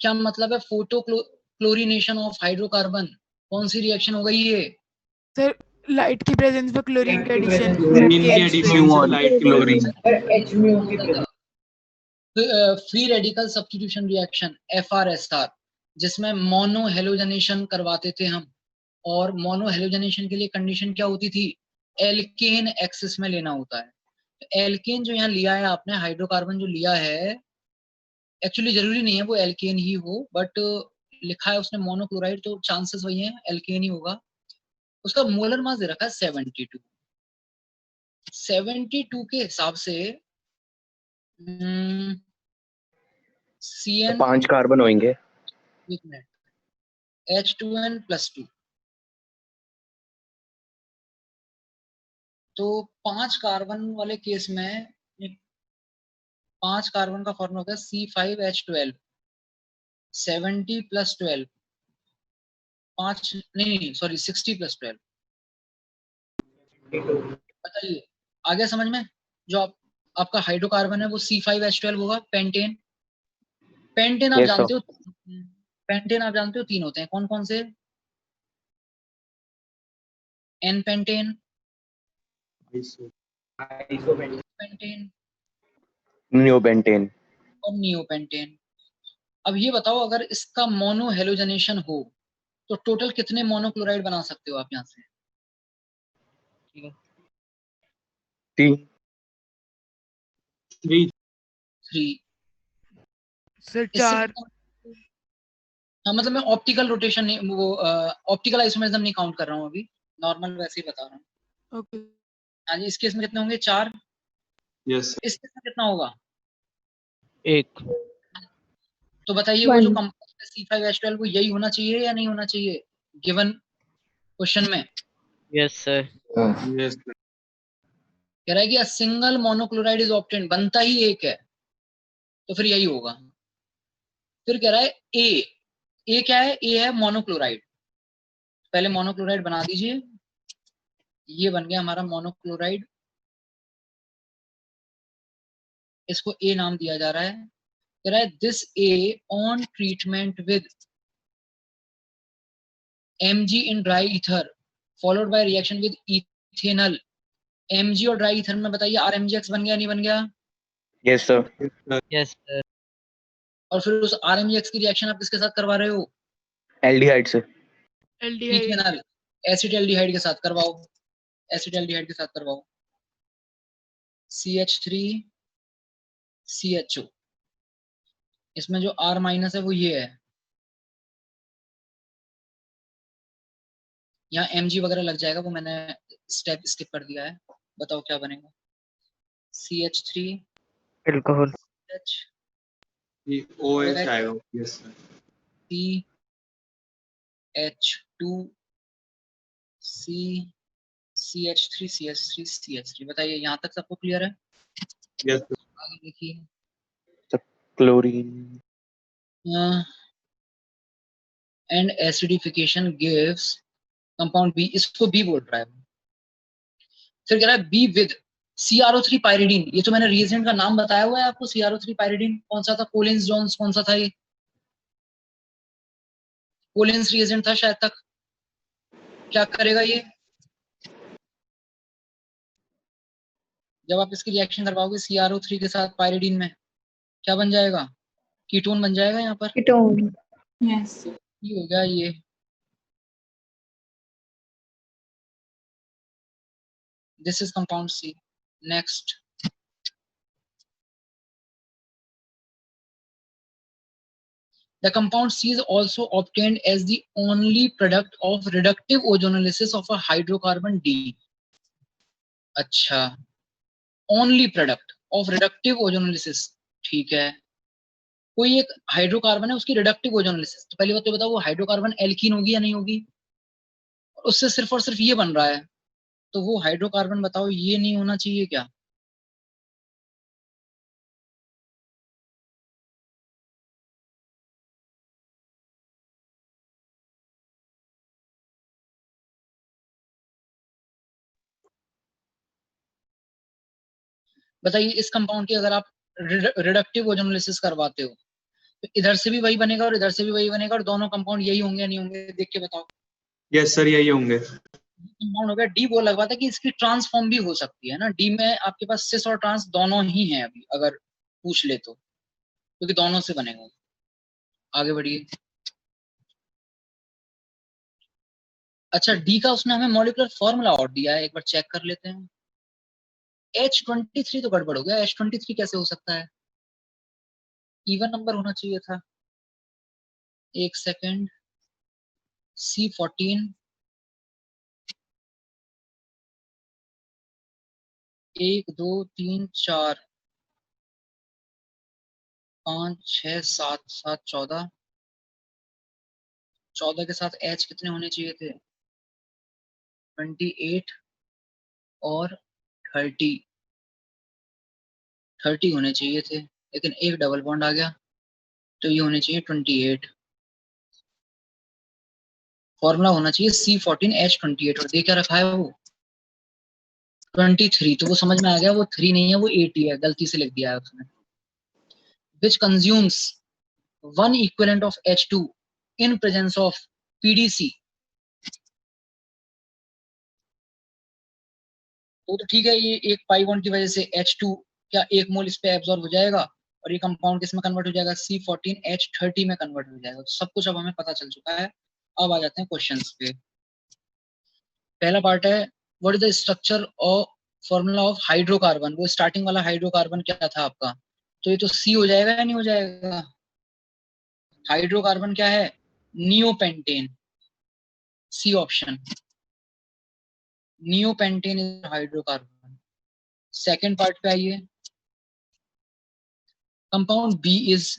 क्या मतलब है photochlorination of hydrocarbon? कौन सी रिएक्शन हो गई ये? सर लाइट की प्रेजेंस में क्लोरीन के एडिशन क्लोरीन के एडिशन से light chlorine. Free radical substitution reaction FRSR, जिसमें मोनो हेलोजनेशन करवाते थे हम, और मोनो हेलोजनेशन के लिए कंडीशन क्या होती थी, एल्केन एक्सिस में लेना होता है। एल्केन जो यहाँ लिया है आपने, हाइड्रोकार्बन जो लिया है, एक्चुअली जरूरी नहीं है वो एल्केन ही हो, बट लिखा है उसने मोनोक्लोराइड, तो चांसेस वही हैं एल्केन ही होगा। उसका मोलर मास दे रखा है 72। 72 के हिसाब से CN 5 कार्बन होंगे। एक मिनट, H2N+2, तो 5 कार्बन वाले केस में 5 कार्बन का फॉर्मूला होता है C5H12, 70 + 12, 5 नहीं सॉरी 60 + 12। बताइए आ गया समझ में? जो आपका हाइड्रोकार्बन है वो C5H12 होगा, पेंटेन। पेंटेन आप Yes, जानते हो, पेंटेन आप जानते हो 3 होते हैं, कौन कौन से? N pentane, pentane neopentane. और नियोपेंटेन। अब ये बताओ अगर इसका मोनो हेलोजनेशन हो तो टोटल कितने मोनोक्लोराइड बना सकते हो आप यहाँ से? ठीक है, 3। सर इससे 4। हाँ मतलब मैं ऑप्टिकल रोटेशन नहीं, वो ऑप्टिकल आइसोमेरिज्म नहीं काउंट कर रहा हूँ अभी, नॉर्मल वैसे ही बता रहा हूँ। ओके हाँ जी, इस केस में कितने होंगे? 4। यस इस केस में कितना होगा? 1। तो बताइए वो जो कंपाउंड है C5H12 वो यही होना चाहिए या नहीं होना चाहिए गिवन क्वेश्चन में? Yes sir. यस कह रहा है कि सिंगल मोनोक्लोराइड इज ऑब्टेन्ड, बनता ही एक है, तो फिर यही होगा। फिर कह रहा है ए क्या है? ए है मोनोक्लोराइड। पहले मोनोक्लोराइड बना दीजिए, ये बन गया हमारा मोनोक्लोराइड, इसको ए नाम दिया जा रहा है। कह रहा है this A on treatment with Mg in dry ether followed by reaction with ethanol। Mg और ड्राई ईथर में बताइए RMgX बन गया नहीं बन गया? Yes sir. Yes sir. और फिर उस RMgX की रिएक्शन आप किसके साथ करवा रहे हो? एल्डिहाइड से। एल्डिहाइड इथेनॉल, एसिटाल्डिहाइड के साथ करवाओ, एसिटाल्डिहाइड के साथ करवाओ, CH3 CHO। इसमें जो R- है वो ये है, यहाँ Mg वगैरह लग जाएगा, वो मैंने स्टेप स्किप कर दिया है। बताओ क्या बनेगा? CH3 alcohol. H ये OH आएगा। Yes sir. CH2 C CH3 CH3 CH3। बताइए यहाँ तक सबको क्लियर है? Yes sir. आगे देखिए, chlorine. And acidification gives compound B, इसको B बोल रहा है। फिर कह रहा है B विद CrO3 पायरिडीन। ये तो मैंने रिएजेंट का नाम बताया हुआ है आपको, CrO3 पायरिडीन कौन सा था? कोलिंस जॉन्स कौन सा था? ये कोलिंस रिएजेंट था शायद तक। क्या करेगा ये? जब आप इसकी रिएक्शन करवाओगे CrO3 के साथ पायरिडीन में, क्या बन जाएगा? कीटोन बन जाएगा यहाँ पर। कीटोन। यस। ये हो गया ये। This is compound C। Next The compound C is also obtained as the only product of reductive ozonolysis of a hydrocarbon D. अच्छा, only product of reductive ozonolysis, ठीक है। कोई एक हाइड्रोकार्बन है, उसकी रिडक्टिव ओजोनोलिसिस, तो पहली बात तो बताओ वो हाइड्रोकार्बन एल्कीन होगी या नहीं होगी? उससे सिर्फ और सिर्फ ये बन रहा है, तो वो हाइड्रोकार्बन बताओ ये नहीं होना चाहिए क्या? बताइए, इस कंपाउंड की अगर आप रिडक्टिव ओजोनोलिसिस करवाते हो तो इधर से भी वही बनेगा और इधर से भी वही बनेगा, और दोनों कंपाउंड यही होंगे या नहीं होंगे? देख के बताओ। यस सर, यही होंगे। कंपाउंड हो गया डी। वो लगवाता है कि इसकी ट्रांसफॉर्म भी हो सकती है ना, डी में आपके पास सिस और ट्रांस दोनों ही हैं अभी, अगर पूछ ले तो, क्योंकि दोनों से बनेगा। आगे बढ़िए। अच्छा, डी का उसने हमें मॉलिक्यूलर फॉर्मूला और दिया है, एक बार चेक कर लेते हैं। H23 तो गड़बड़ हो गया, H23 कैसे हो सकता है? इवन नंबर होना चाहिए था। एक सेकेंड, C14 1 2 3 4 5 6 7 7 14 14 के साथ H कितने होने चाहिए थे? 28 और 30 होने चाहिए थे, लेकिन एक डबल बॉन्ड आ गया, तो ये होने चाहिए 28। फॉर्मूला होना चाहिए C14H28, और दे क्या रखा है वो 23, तो वो समझ में आ गया, वो 3 नहीं है, वो 8 ही है, गलती से लिख दिया है उसने। Which consumes 1 equivalent of H2 in presence of PDC। तो ठीक है, ये एक पाई बॉन्ड की वजह से H2 क्या 1 मोल इस पे एब्जॉर्ब हो जाएगा, और ये कंपाउंड किस में कन्वर्ट हो जाएगा? C14H30 में कन्वर्ट हो जाएगा। तो सब कुछ अब हमें पता चल चुका है। अब आ जाते हैं क्वेश्चंस पे। पहला पार्ट है, व्हाट इज द स्ट्रक्चर और फॉर्मूला ऑफ हाइड्रोकार्बन। वो स्टार्टिंग वाला हाइड्रोकार्बन क्या था आपका? तो ये तो C हो जाएगा या नहीं हो जाएगा? हाइड्रोकार्बन क्या है? Neopentane, C option. Neopentane is hydrocarbon. Second part पे आइए, कंपाउंड बी इज,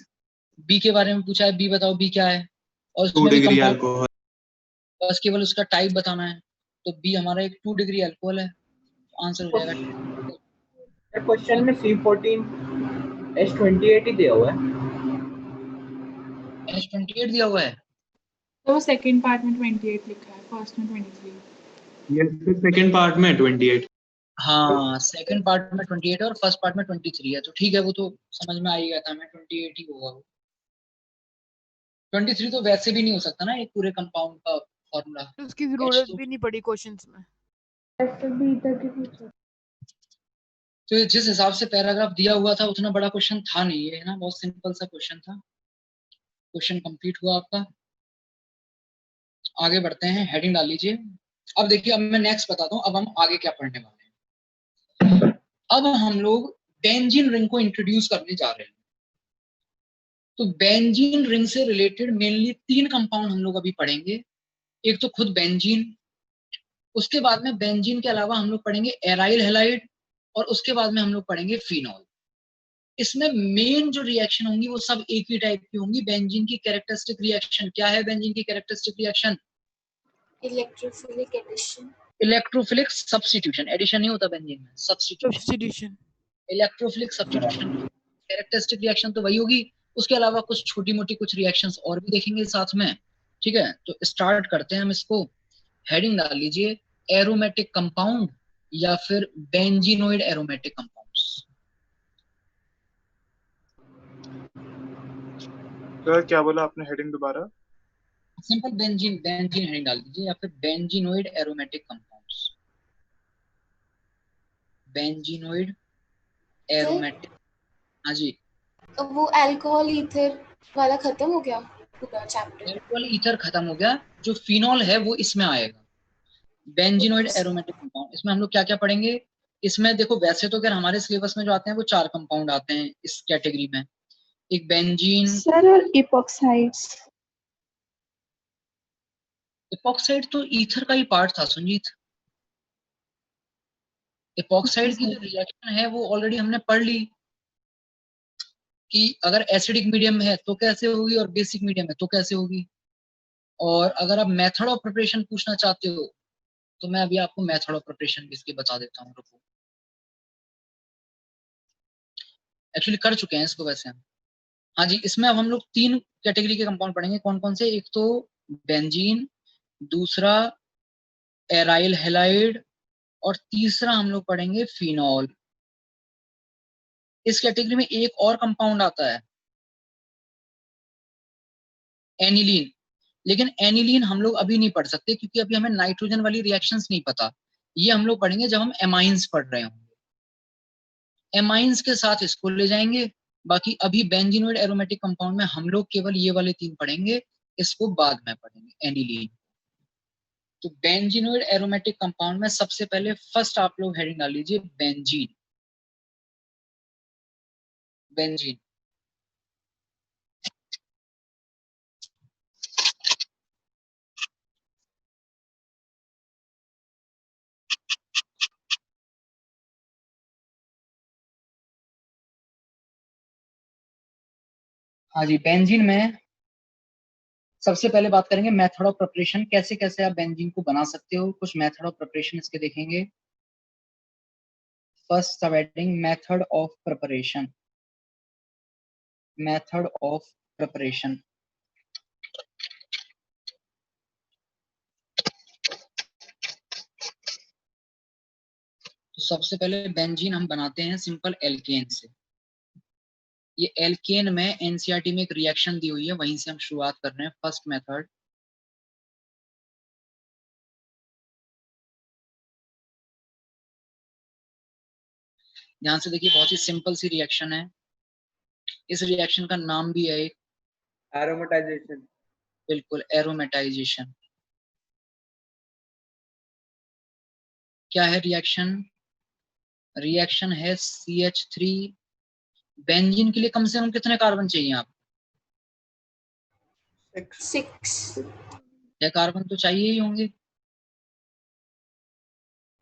बी के बारे में पूछा है, बी बताओ बी क्या है, और 2 उसमें भी डिग्री कंपाउंड, अल्कोहल। बस केवल उसका टाइप बताना है, तो बी हमारा एक 2 डिग्री अल्कोहल है, आंसर हो जाएगा। क्वेश्चन में C14 H28 ही दिया हुआ है। H28 दिया हुआ है, तो सेकंड पार्ट में 28 लिखा है, फर्स्ट में 23। यस, सेकंड पार्ट में 28। हाँ सेकंड पार्ट में 28 और फर्स्ट पार्ट में 23 है, तो ठीक है, वो तो समझ में आ ही गया था हमें, 28 ही होगा वो। 23 तो वैसे भी नहीं हो सकता ना एक पूरे कंपाउंड का फॉर्मूला, तो उसकी जरूरत भी नहीं पड़ी क्वेश्चंस में। ऐसे भी तक ही पूछा। तो जिस हिसाब से पैराग्राफ दिया हुआ था उतना बड़ा क्वेश्चन था नहीं ये, है ना, बहुत सिंपल सा क्वेश्चन था। क्वेश्चन कंप्लीट हुआ आपका। आगे बढ़ते हैं, हेडिंग डाल लीजिए। अब देखिए, अब मैं नेक्स्ट बताता हूँ, अब हम आगे क्या पढ़ने वाले हैं। अब हम लोग बेंजीन रिंग को इंट्रोड्यूस करने जा रहे हैं। तो बेंजीन रिंग से रिलेटेड मेनली 3 कंपाउंड हम लोग अभी पढ़ेंगे। एक तो खुद बेंजीन, उसके बाद में बेंजीन के अलावा हम लोग पढ़ेंगे एराइल हैलाइड, और उसके बाद में हम लोग पढ़ेंगे फिनॉल। इसमें मेन जो रिएक्शन होंगी वो सब एक ही टाइप की होंगी। बेंजीन की कैरेक्टरिस्टिक रिएक्शन क्या है? बेंजीन की characteristic reaction electrophilic addition. Electrophilic substitution. Addition नहीं होता बेंजीन में, substitution. Electrophilic substitution characteristic reaction तो वही होगी। उसके अलावा कुछ छोटी मोटी कुछ रिएक्शंस और भी देखेंगे साथ में, ठीक है। तो स्टार्ट करते हैं हम इसको। हेडिंग डाल लीजिए, एरोमेटिक कंपाउंड या फिर बेंजीनोइड एरोमेटिक कंपाउंड्स। तो क्या बोला आपने, हेडिंग दोबारा? सिंपल बेंजीन, बेंजीन हेडिंग डाल दीजिए, या फिर benzenoid aromatic compounds. Benzenoid aromatic, हाँ जी। वो अल्कोहल ईथर वाला खत्म हो गया पूरा चैप्टर। अल्कोहल ईथर खत्म हो गया, जो फिनॉल है वो इसमें आएगा। बेंजीनोइड एरोमेटिक कंपाउंड, इसमें हम लोग क्या क्या पढ़ेंगे? इसमें देखो, वैसे तो अगर हमारे सिलेबस में जो आते हैं वो 4 कंपाउंड आते हैं इस कैटेगरी में, एक बेंजीन। सर और इपॉक्साइड्स। इपॉक्साइड तो ईथर का ही पार्ट था संजीत। इपॉक्साइड की जो रिएक्शन है वो ऑलरेडी हमने पढ़ ली कि अगर एसिडिक मीडियम है तो कैसे होगी और बेसिक मीडियम है तो कैसे होगी। और अगर आप मेथड ऑफ प्रिपरेशन पूछना चाहते हो तो मैं अभी आपको मेथड ऑफ प्रिपरेशन इसके बता देता हूँ। रुको, एक्चुअली कर चुके हैं इसको वैसे हम। हाँ जी, इसमें अब हम लोग 3 कैटेगरी के कंपाउंड पढ़ेंगे। कौन कौन से? एक तो बेंजीन, दूसरा एराइल हैलाइड, और तीसरा हम लोग पढ़ेंगे फिनॉल। इस कैटेगरी में एक और कंपाउंड आता है एनिलीन, लेकिन एनिलीन हम लोग अभी नहीं पढ़ सकते क्योंकि अभी हमें नाइट्रोजन वाली रिएक्शंस नहीं पता। ये हम लोग पढ़ेंगे जब हम एमाइंस पढ़ रहे होंगे। एमाइंस के साथ इसको ले जाएंगे। बाकी अभी बेंजीनोइड एरोमेटिक कंपाउंड में हम लोग केवल ये वाले 3 पढ़ेंगे, इसको बाद में पढ़ेंगे एनिलीन। तो बेंजीनोइड एरोमेटिक कंपाउंड में सबसे पहले फर्स्ट आप लोग हेडिंग डाल लीजिए बेंजीन। बेंजीन हाँ जी, बेंजीन में सबसे पहले बात करेंगे मेथड ऑफ प्रिपरेशन, कैसे कैसे आप बेंजीन को बना सकते हो। कुछ मेथड ऑफ प्रिपरेशन इसके देखेंगे। फर्स्ट सब heading method of preparation. Method of preparation तो सबसे पहले बेंजीन हम बनाते हैं सिंपल एल्केन से। ये एल्केन में एनसीईआरटी में एक रिएक्शन दी हुई है, वहीं से हम शुरुआत कर रहे हैं। फर्स्ट मेथड, ध्यान से देखिए, बहुत ही सिंपल सी रिएक्शन है। इस रिएक्शन का नाम भी है एक एरोमेटाइजेशन। बिल्कुल, एरोमेटाइजेशन। क्या है रिएक्शन? रिएक्शन है CH3। बेंजीन के लिए कम से कम कितने कार्बन चाहिए आप? 6। 6 कार्बन तो चाहिए ही होंगे।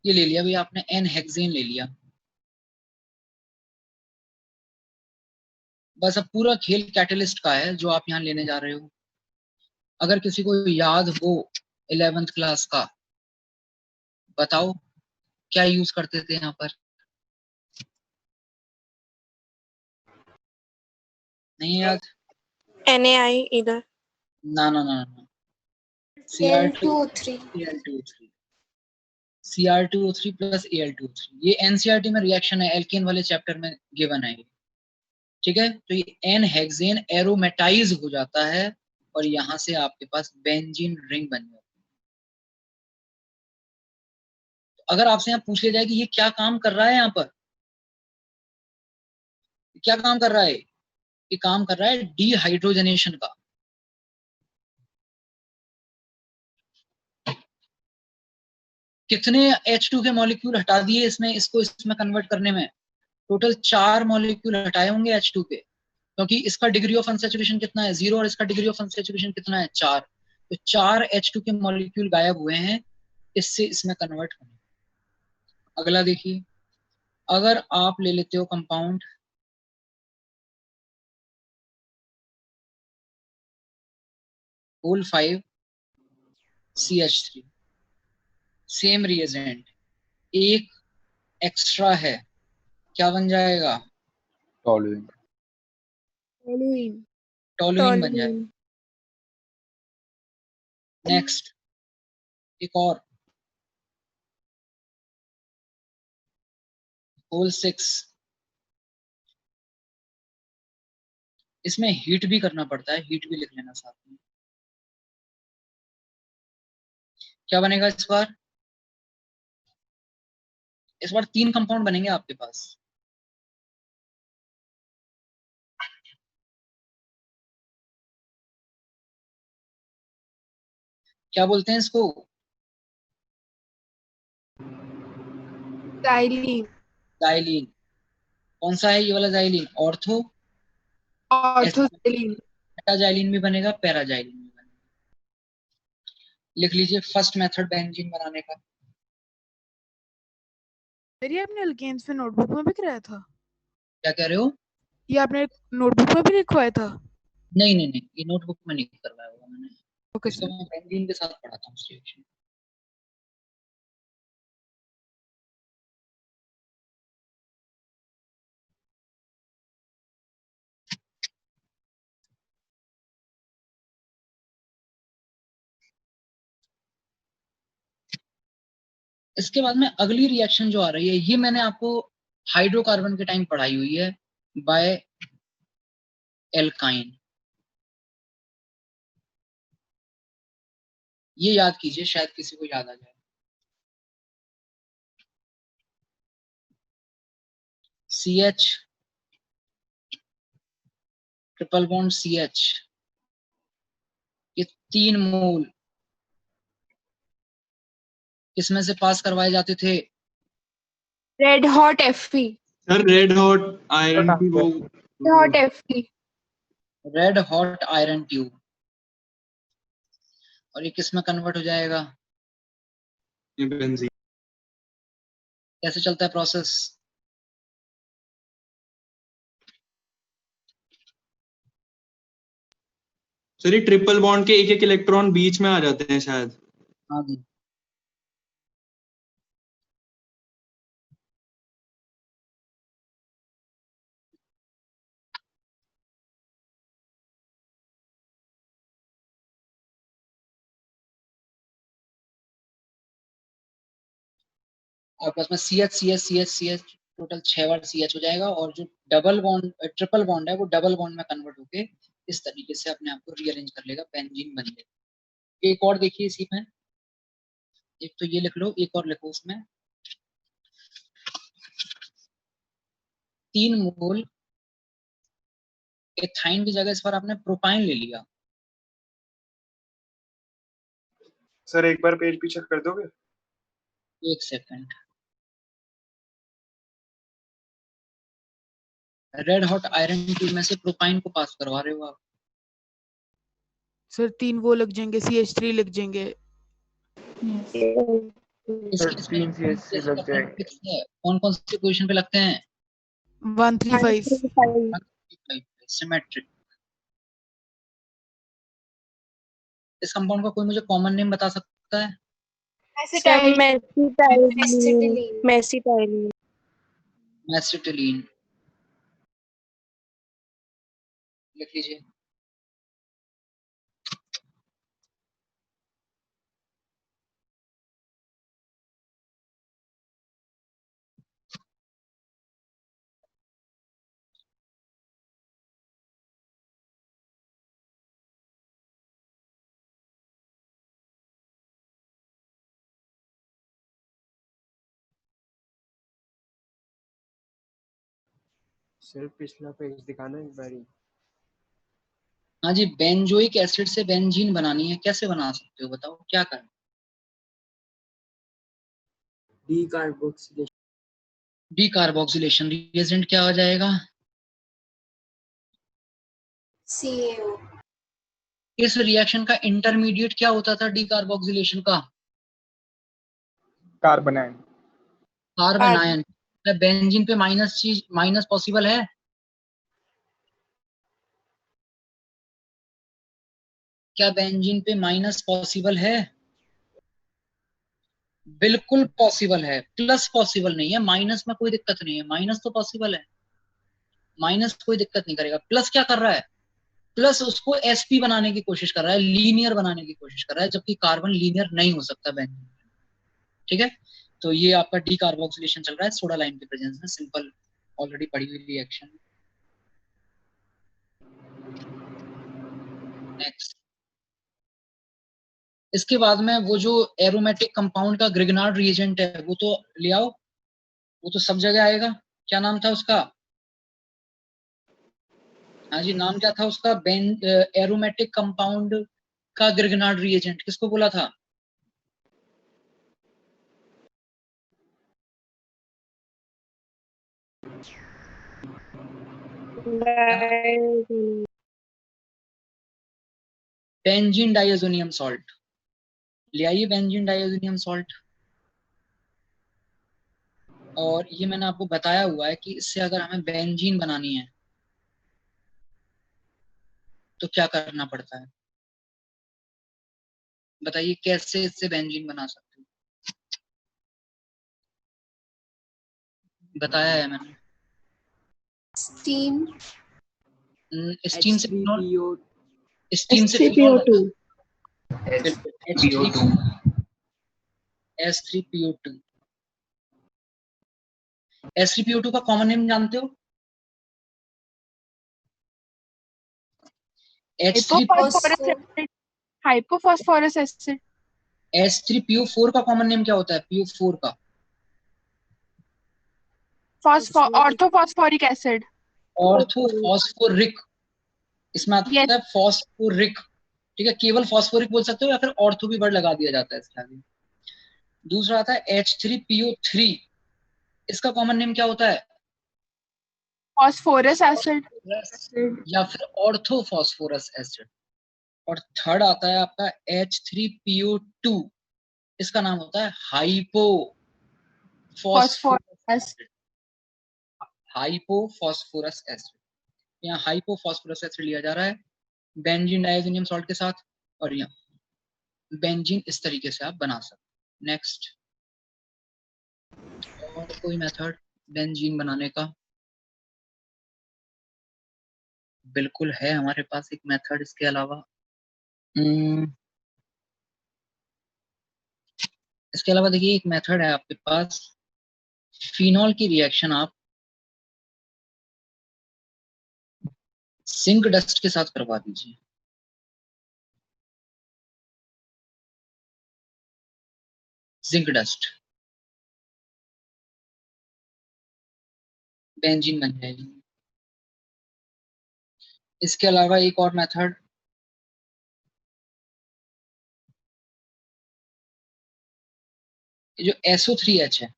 ये ले लिया भाई आपने, एन हेक्सेन ले लिया। बस अब पूरा खेल कैटलिस्ट का है जो आप यहाँ लेने जा रहे हो। अगर किसी को याद हो 11th क्लास का, बताओ क्या यूज करते थे यहाँ पर? नहीं याद? NaI इधर। ना ना ना ना, Al2O3 Cr2O3 प्लस Al2O3। ये एनसीईआरटी में रिएक्शन है, एल्केन वाले चैप्टर में गिवन है। ठीक है, तो ये एन हेक्सेन एरोमेटाइज हो जाता है और यहां से आपके पास बेंजीन रिंग बन जाती है। तो अगर आपसे यहाँ पूछ लिया जाए कि ये क्या काम कर रहा है, यहाँ पर क्या काम कर रहा है? ये काम कर रहा है डीहाइड्रोजनेशन का। कितने H2 के मॉलिक्यूल हटा दिए इसमें, इसको इसमें कन्वर्ट करने में? टोटल 4 मॉलिक्यूल हटाए होंगे H2 के, क्योंकि इसका डिग्री ऑफ अनसैचुरेशन कितना है? 0, और इसका डिग्री ऑफ अनसैचुरेशन कितना है? 4। तो 4 H2 के मॉलिक्यूल गायब हुए हैं इससे इसमें कन्वर्ट होने। अगला देखिए, अगर आप ले लेते हो कंपाउंड होल 5 CH3, सेम रिएजेंट, एक एक्स्ट्रा है, क्या बन जाएगा? टॉलुइन। टॉलुइन बन जाएगा। नेक्स्ट एक और होल 6, इसमें हीट भी करना पड़ता है, हीट भी लिख लेना साथ में। क्या बनेगा इस बार? इस बार 3 कंपाउंड बनेंगे आपके पास। क्या बोलते हैं इसको? डाइलीन। जाइलीन। कौन सा है ये वाला जाइलीन? ऑर्थो ऑर्थोजाइलिन। मेटाजाइलिन भी बनेगा, पैराजाइलिन भी बनेगा। लिख लीजिए फर्स्ट मेथड बेंजीन बनाने का। सर ये आपने अल्केन्स में नोटबुक में भी कराया था? क्या कह रहे हो? ये आपने नोटबुक में भी लिखवाया था? नहीं नहीं नहीं, ये नोटबुक में नहीं करवाया होगा मैंने। ओके इसको सर। मैं बेंजीन के साथ पढ़ाता हूँ रिएक्शन। इसके बाद में अगली रिएक्शन जो आ रही है, ये मैंने आपको हाइड्रोकार्बन के टाइम पढ़ाई हुई है, बाय एल्काइन। ये याद कीजिए, शायद किसी को याद आ जाए। CH ट्रिपल बॉन्ड CH, ये 3 मोल किसमें से पास करवाए जाते थे? Red hot Fe। Sir red hot iron की वो hot Fe। Red hot iron tube. और ये किस में कन्वर्ट हो जाएगा? ये बेंजीन। कैसे चलता है प्रोसेस? सर ये ट्रिपल बॉन्ड के एक एक इलेक्ट्रॉन बीच में आ जाते हैं शायद। हाँ जी। आपके पास में CH टोटल 6 बार CH हो जाएगा, और जो डबल बॉन्ड ट्रिपल बॉन्ड है वो डबल बॉन्ड में कन्वर्ट होके इस तरीके से अपने आप को रीअरेंज कर लेगा, बेंजीन बन लेगा। एक और देखिए इसी में, एक तो ये लिख लो, एक और लिखो उसमें। 3 मोल एथाइन की जगह इस पर आपने प्रोपाइन ले लिया। सर एक बार पेज पीछे कर दोगे? एक second. Red hot iron tube में से प्रोपाइन को पास करवा रहे हो आप। सर 3 वो लग जाएंगे, CH3 लग जाएंगे। इसमें लग जाएंगे। कौन कौन सी पोजीशन पे लगते हैं? 135। सिमेट्रिक। इस कंपाउंड का कोई मुझे कॉमन नेम बता सकता है? मेसिटिलीन। लिख लीजिए। सिर्फ पिछला पेज दिखाना एक बारी। हाँ जी, बेंजोइक एसिड से बेंजीन बनानी है, कैसे बना सकते हो बताओ, क्या करें? डीकार्बोक्सिलेशन। रिएजेंट क्या आ जाएगा? CaO। इस रिएक्शन का इंटरमीडिएट क्या होता था डीकार्बोक्सिलेशन का? Carbon ion. Carbon ion. Benzene पे माइनस पॉसिबल है? क्या बेंजीन पे माइनस पॉसिबल है? बिल्कुल पॉसिबल है, प्लस पॉसिबल नहीं है। माइनस में कोई दिक्कत नहीं है, माइनस तो पॉसिबल है, माइनस कोई दिक्कत नहीं करेगा। प्लस क्या कर रहा है? प्लस उसको sp बनाने की कोशिश कर रहा है, लीनियर बनाने की कोशिश कर रहा है, जबकि कार्बन लीनियर नहीं हो सकता बेंजीन। ठीक है, तो ये आपका डीकार्बोक्सिलेशन चल रहा है सोडा लाइम के प्रेजेंस में, सिंपल ऑलरेडी पढ़ी हुई रिएक्शन। नेक्स्ट, इसके बाद में वो जो एरोमेटिक कंपाउंड का ग्रिग्नार्ड रिएजेंट है वो तो ले आओ, वो तो सब जगह आएगा। क्या नाम था उसका? हाँ जी, नाम क्या था उसका? एरोमेटिक कंपाउंड का ग्रिग्नार्ड रिएजेंट किसको बोला था? बेंजीन डाइअज़ोनियम सॉल्ट, ले आइए बेंजीन डाइअज़ोनियम सॉल्ट। और ये मैंने आपको बताया हुआ है कि इससे अगर हमें बेंजीन बनानी है तो क्या करना पड़ता है, बताइए कैसे इससे बेंजीन बना सकते हो। बताया है मैंने। स्टीम स्टीम से H3PO स्टीम से फिनॉल H3PO2 बिल्कुल H3PO S3PO2 S3PO2 का कॉमन नेम जानते हो? Hypophosphorous acid. H3PO4 का कॉमन नेम क्या होता है? PO4 का ऑर्थोफॉस्फोरिक एसिड। ऑर्थोफॉस्फोरिक, इसमें आता है फॉस्फोरिक, ठीक है, केवल फॉस्फोरिक बोल सकते हो या फिर ऑर्थो भी वर्ड लगा दिया जाता है इसके आगे। दूसरा आता है H3PO3, इसका कॉमन नेम क्या होता है? फॉस्फोरस एसिड या फिर ऑर्थोफॉस्फोरस एसिड। और थर्ड आता है आपका H3PO2, इसका नाम होता है हाइपोफॉस्फोरस एसिड। हाइपोफॉस्फोरस एसिड, यहाँ हाइपोफॉस्फोरस एसिड लिया जा रहा है बेंजीन डाइअज़ोनियम सॉल्ट के साथ, और यहाँ बेंजीन इस तरीके से आप बना सकते। नेक्स्ट, और कोई मेथड बेंजीन बनाने का? बिल्कुल है हमारे पास एक मेथड इसके अलावा। इसके अलावा देखिए एक मेथड है आपके पास, फिनॉल की रिएक्शन आप जिंक डस्ट के साथ करवा दीजिए। जिंक डस्ट, बेंजीन बन जाएगी। इसके अलावा एक और मेथड, जो SO3H है,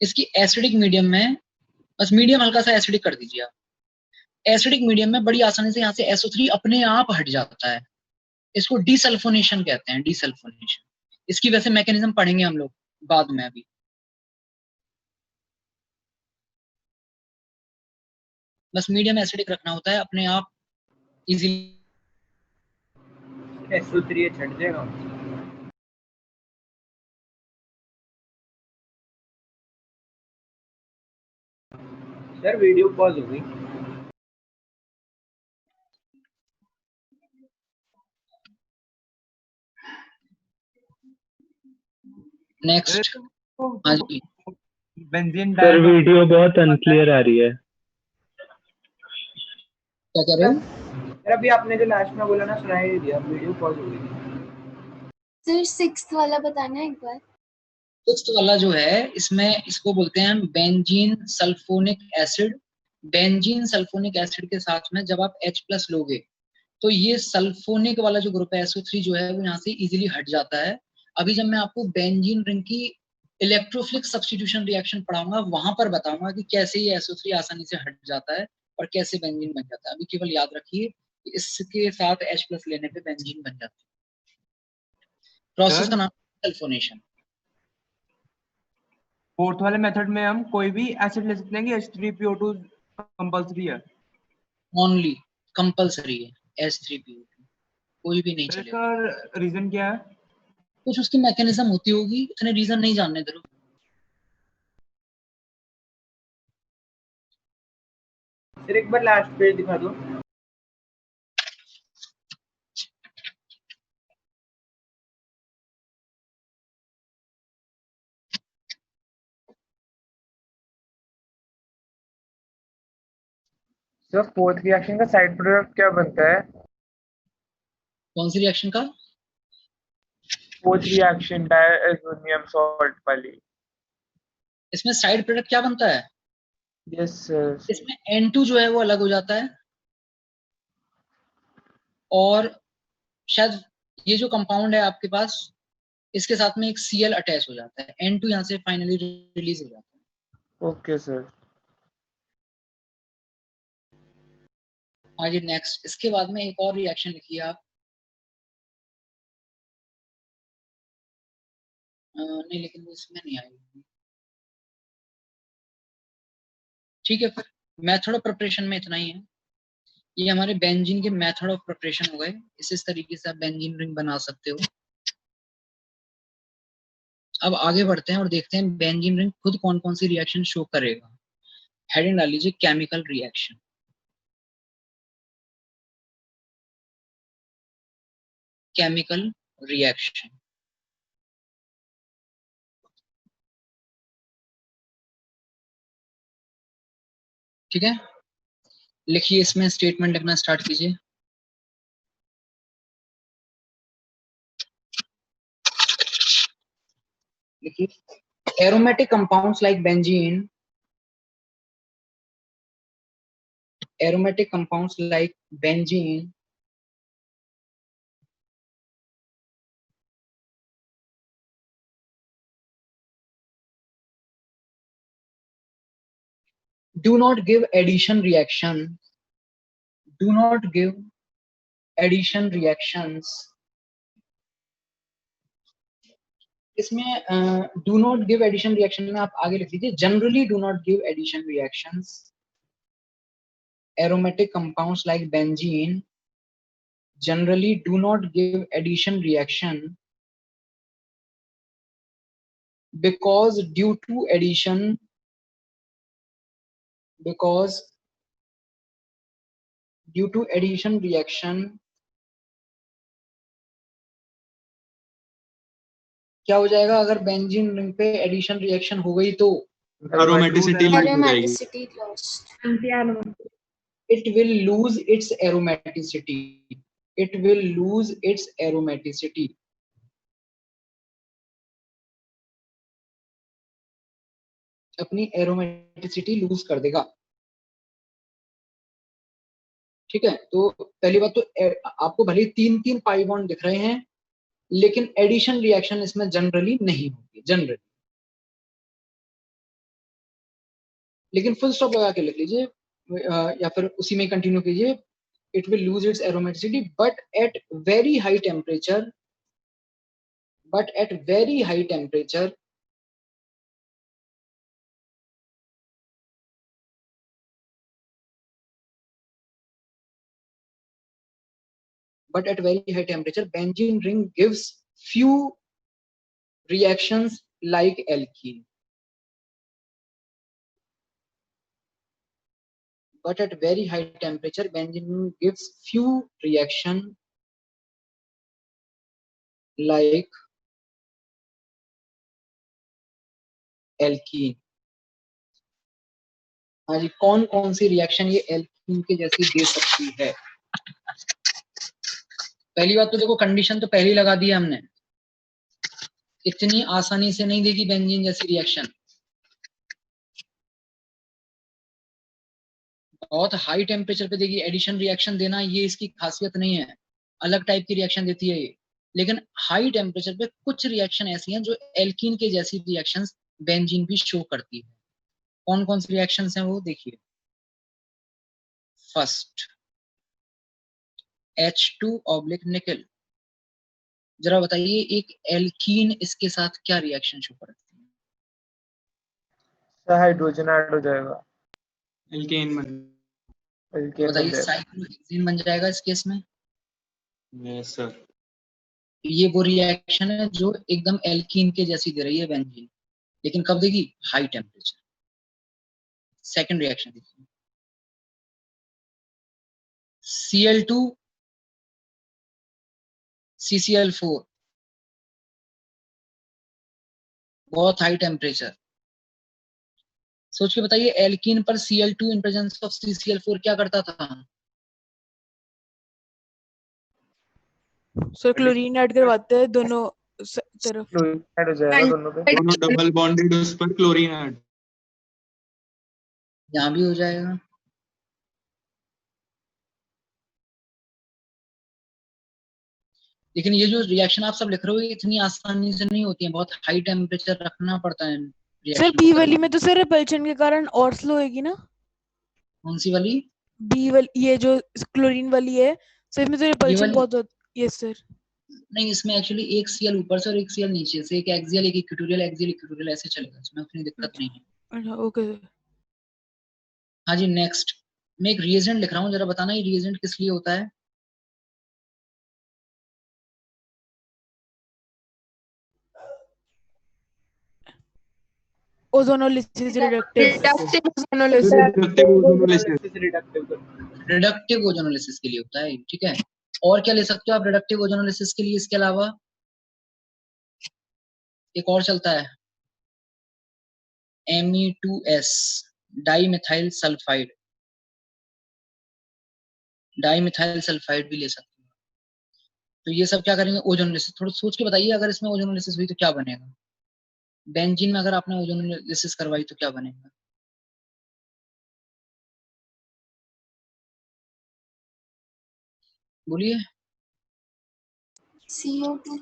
इसकी एसिडिक मीडियम में, बस मीडियम हल्का सा एसिडिक कर दीजिए आप। एसिडिक मीडियम में बड़ी आसानी से यहाँ से SO3 अपने आप हट जाता है। इसको डीसल्फोनेशन कहते हैं, डीसल्फोनेशन। इसकी वैसे मैकेनिज्म पढ़ेंगे हम लोग बाद में। अभी बस मीडियम एसिडिक रखना होता है, अपने आप इजीली SO3H हट जाएगा। सर वीडियो पॉज हो गई। नेक्स्ट। हाँ जी बेंजीन सर वीडियो बहुत अनक्लियर आ रही है। क्या कह रहे हो? सर अभी आपने जो लास्ट में बोला ना सुनाई नहीं दिया, वीडियो पॉज हो गई। सर 6th वाला बताना एक बार। 6th वाला जो है, इसमें इसको बोलते हैं benzene sulphonic acid. Benzene sulphonic acid के साथ में जब आप H+ लोगे तो ये सल्फोनिक वाला जो ग्रुप है SO3 जो है वो यहाँ से इजीली हट जाता है। अभी जब मैं आपको बेंजीन रिंग की इलेक्ट्रोफिलिक सब्स्टिट्यूशन रिएक्शन पढ़ाऊंगा, वहां पर बताऊंगा कि कैसे ये SO3 आसानी से हट जाता है और कैसे बेंजीन बन जाता है। अभी केवल याद रखिए कि इसके साथ H+ लेने पे बेंजीन बन जाता है। प्रोसेस का नाम सल्फोनेशन। फोर्थ वाले मेथड में हम कोई भी एसिड ले सकते हैं कि H3PO2 कंपलसरी है? ओनली कंपलसरी है H3PO2, कोई भी नहीं चलेगा। इसका रीजन क्या है? कुछ उसकी मैकेनिज्म होती होगी, इतने रीजन नहीं जानने दो। सर एक बार लास्ट पेज दिखा दो। सर फोर्थ रिएक्शन का साइड प्रोडक्ट क्या बनता है? कौन सी रिएक्शन का? फोर्थ रिएक्शन डाइअज़ोनियम सॉल्ट वाली। इसमें साइड प्रोडक्ट क्या बनता है? Yes sir. इसमें N2 जो है वो अलग हो जाता है, और शायद ये जो कंपाउंड है आपके पास, इसके साथ में एक Cl अटैच हो जाता है। N2 यहाँ से फाइनली रिलीज हो जाता है। Okay sir. आगे नेक्स्ट, इसके बाद में एक और रिएक्शन लिखिए आप। नहीं, लेकिन वो इसमें नहीं आएगी। ठीक है, फिर मेथड ऑफ प्रिपरेशन में इतना ही है। ये हमारे बेंजीन के मेथड ऑफ प्रिपरेशन हो गए। इस तरीके से आप बेंजीन रिंग बना सकते हो। अब आगे बढ़ते हैं और देखते हैं बेंजीन रिंग खुद कौन कौन सी रिएक्शन शो करेगा। हेडिंग डाल लीजिए केमिकल रिएक्शन। केमिकल रिएक्शन, ठीक है। लिखिए, इसमें स्टेटमेंट लिखना स्टार्ट कीजिए। लिखिए, aromatic compounds like benzene, aromatic compounds like benzene do not give addition reaction, do not give addition reactions। इसमें do not give addition reaction में आप आगे लिख लीजिए generally do not give addition reactions। aromatic compounds like benzene generally do not give addition reaction because due to addition, because due to addition reaction क्या हो जाएगा अगर बेंजीन रिंग पे एडिशन रिएक्शन हो गई तो एरोमेटिसिटी लूज हो जाएगी। Aromaticity lost. it will lose its aromaticity, it will lose its aromaticity। अपनी एरोमेटिसिटी लूज कर देगा। ठीक है, तो पहली बात तो आपको भले तीन तीन पाई बॉन्ड दिख रहे हैं लेकिन एडिशन रिएक्शन इसमें जनरली नहीं होती, जनरली। लेकिन फुल स्टॉप लगा के लिख लीजिए या फिर उसी में कंटिन्यू कीजिए। It will lose its aromaticity but at very high temperature, but at very high temperature benzene ring gives few reactions like alkene, but at very high temperature benzene ring gives few reaction like alkene। हाँ जी, कौन कौन सी reaction ये alkene के जैसी दे सकती है? पहली बात तो देखो, कंडीशन तो पहले ही लगा दी है हमने, इतनी आसानी से नहीं देगी बेंजीन जैसी रिएक्शन, बहुत हाई टेम्परेचर पे देगी। एडिशन रिएक्शन देना ये इसकी खासियत नहीं है, अलग टाइप की रिएक्शन देती है ये। लेकिन हाई टेम्परेचर पे कुछ रिएक्शन ऐसी हैं जो एल्कीन के जैसी रिएक्शंस बेंजीन भी शो करती है। कौन कौन सी रिएक्शंस हैं वो देखिए। फर्स्ट H2 निकल। जरा बताइए एक एल्कीन इसके साथ क्या रिएक्शन शो करती है? हाइड्रोजन ऐड हो जाएगा, एल्केन बताइए साइक्लोहेक्सेन बन जाएगा इस केस में। Yes sir. ये वो रिएक्शन है जो एकदम एल्कीन के जैसी दे रही है बेंजीन, लेकिन कब देगी? High temperature. सेकंड रिएक्शन देखिए, Cl2 CCl4, बहुत हाई टेम्परेचर। सोच के बताइए एल्कीन पर Cl2 in presence of CCl4 क्या करता था? सर क्लोरीन ऐड करवाते हैं दोनों तरफ, ऐड हो जाएगा दोनों पे, दोनों डबल बॉन्डेड उस पर क्लोरीन ऐड। यहाँ भी हो जाएगा। लेकिन ये जो रिएक्शन आप सब लिख रहे हो ये इतनी आसानी से नहीं होती है, बहुत हाई टेम्परेचर रखना पड़ता है। सर बी वाली में तो सर रिपल्शन के कारण और स्लो होगी ना? कौन सी वाली? बी वाली ये जो क्लोरीन वाली है सर, इसमें तो ये रिपल्शन वाली बहुत यस सर। नहीं, इसमें एक्चुअली एक सीएल ऊपर से और एक सीएल नीचे से, एक एक्सियल एक इक्वेटोरियल ऐसे चलेगा, इसमें उतनी दिक्कत नहीं है। अच्छा ओके सर। हाँ जी नेक्स्ट, मैं एक रिएजेंट लिख रहा हूँ, जरा बताना ये रिएजेंट किस लिए होता है। Ozonolysis reductive. रिडक्टिव ओजोनोलिसिस के लिए होता है, ठीक है। और क्या ले सकते हो आप रिडक्टिव ओजोनोलिसिस के लिए इसके अलावा? एक और चलता है Me2S dimethyl sulphide, dimethyl sulphide भी ले सकते हो। तो ये सब क्या करेंगे, ओजोनोलिसिस। थोड़ा सोच के बताइए, अगर इसमें ओजोनोलिसिस हुई तो क्या बनेगा। बेंजीन में अगर आपने ओजोनोलिसिस करवाई तो क्या बनेगा? बोलिए। CO2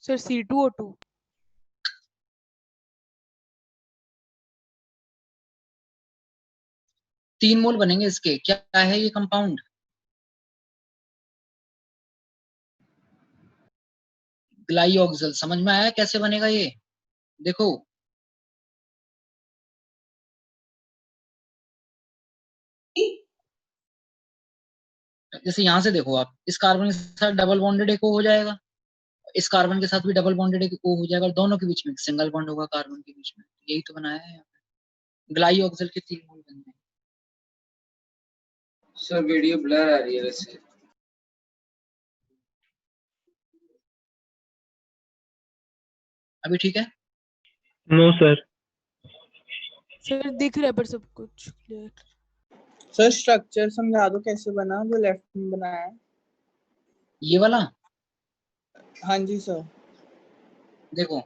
sir C2O2। 3 मोल बनेंगे इसके। क्या है ये कंपाउंड? ग्लाइऑक्सल। समझ में आया कैसे बनेगा ये? देखो जैसे यहाँ से देखो आप, इस कार्बन के साथ डबल बॉन्डेड एक O हो जाएगा, इस कार्बन के साथ भी डबल बॉन्डेड एक O हो जाएगा, और दोनों के बीच में सिंगल बॉन्ड होगा कार्बन के बीच में। यही तो बनाया है यहाँ पे। ग्लाइऑक्सल के 3 मोल बनते हैं। सर वीडियो ब्लर आ रही है वैसे। अभी ठीक है? No sir. सर दिख रहा है पर सब कुछ क्लियर। सर स्ट्रक्चर समझा दो कैसे बना जो लेफ्ट में बनाया है। ये वाला? हाँ जी सर। देखो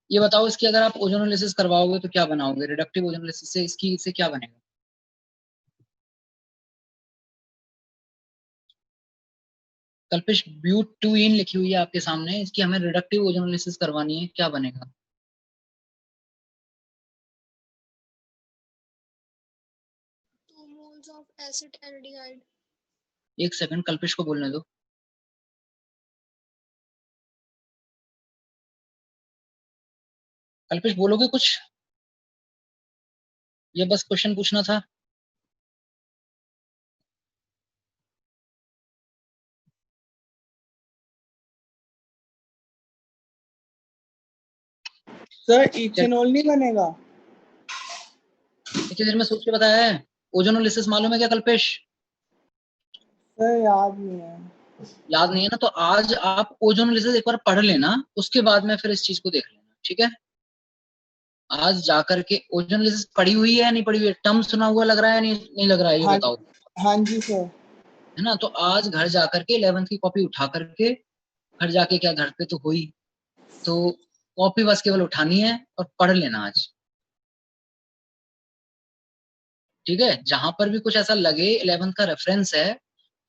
ये बताओ, इसकी अगर आप ओजोनोलिसिस करवाओगे तो क्या बनाओगे? रिडक्टिव ओजोनोलिसिस से इससे क्या बनेगा? कल्पिश ब्यूटुइन लिखी हुई है आपके सामने, इसकी हमें रिडक्टिव ओजोनोलिसिस करवानी है, क्या बनेगा? moles of acid aldehyde. एक सेकंड, कल्पिश को बोलने दो। कल्पिश बोलोगे कुछ? ये बस क्वेश्चन पूछना था। सर इथेनॉल नहीं बनेगा? इतनी देर में सोच के बताया है। ओजोनोलिसिस मालूम है क्या कल्पेश? सर याद नहीं है। याद नहीं है ना, तो आज आप ओजोनोलिसिस एक बार पढ़ लेना, उसके बाद में फिर इस चीज को देख लेना, ठीक है। आज जाकर के ओजोनोलिसिस पढ़ी हुई है या नहीं पढ़ी हुई है? टर्म सुना हुआ लग रहा है नहीं लग रहा है, ये हाँ, बताओ। हाँ जी सर। है ना, तो आज घर जाकर के 11th की कॉपी उठा करके, घर जाके क्या घर पे तो हुई, तो कॉपी बस केवल उठानी है और पढ़ लेना आज, ठीक है। जहां पर भी कुछ ऐसा लगे 11th का रेफरेंस है,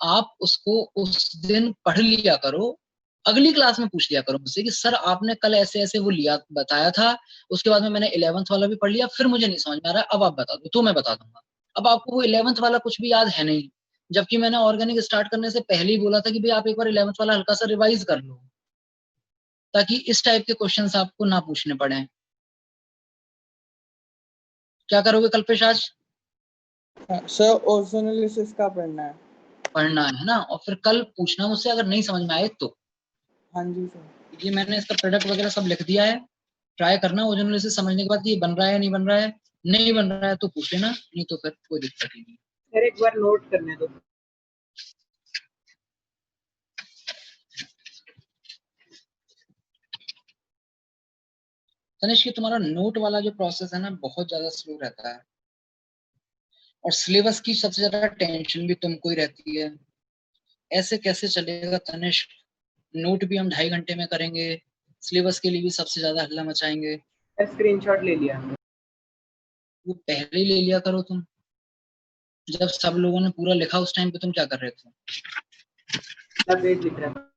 आप उसको उस दिन पढ़ लिया करो, अगली क्लास में पूछ लिया करो मुझसे कि सर आपने कल ऐसे ऐसे वो लिया बताया था, उसके बाद में मैंने 11th वाला भी पढ़ लिया, फिर मुझे नहीं समझ में आ रहा, अब आप बता दो, तो मैं बता दूंगा। अब आपको वो 11th वाला कुछ भी याद है नहीं, जबकि मैंने ऑर्गेनिक स्टार्ट करने से पहले ही बोला था कि भाई आप एक बार 11th वाला हल्का सा रिवाइज कर लो, ताकि इस टाइप के क्वेश्चंस आपको ना पूछने पड़े। क्या करोगे कल्पेश आज? सर ओजोनोलिसिस का पढ़ना है। पढ़ना है ना, और फिर कल पूछना मुझसे अगर नहीं समझ में आए तो। हाँ जी सर। ये मैंने इसका प्रोडक्ट वगैरह सब लिख दिया है, ट्राई करना ओजोनोलिसिस समझने के बाद कि ये बन रहा है नहीं बन रहा है, नहीं बन रहा है तो पूछ लेना, नहीं तो फिर कोई दिक्कत ही नहीं। सर एक बार नोट करने दो। तनिष्क, तुम्हारा नोट वाला जो प्रोसेस है ना बहुत ज्यादा स्लो रहता है, और सिलेबस की सबसे ज्यादा टेंशन भी तुमको ही रहती है। ऐसे कैसे चलेगा तनिष्क? नोट भी हम 2.5 घंटे में करेंगे, सिलेबस के लिए भी सबसे ज्यादा हल्ला मचाएंगे। स्क्रीनशॉट ले लिया। वो पहले ही ले लिया करो तुम। जब सब लोगों ने पूरा लिखा उस टाइम पे तुम क्या कर रहे थे? पेज लिख रहा है।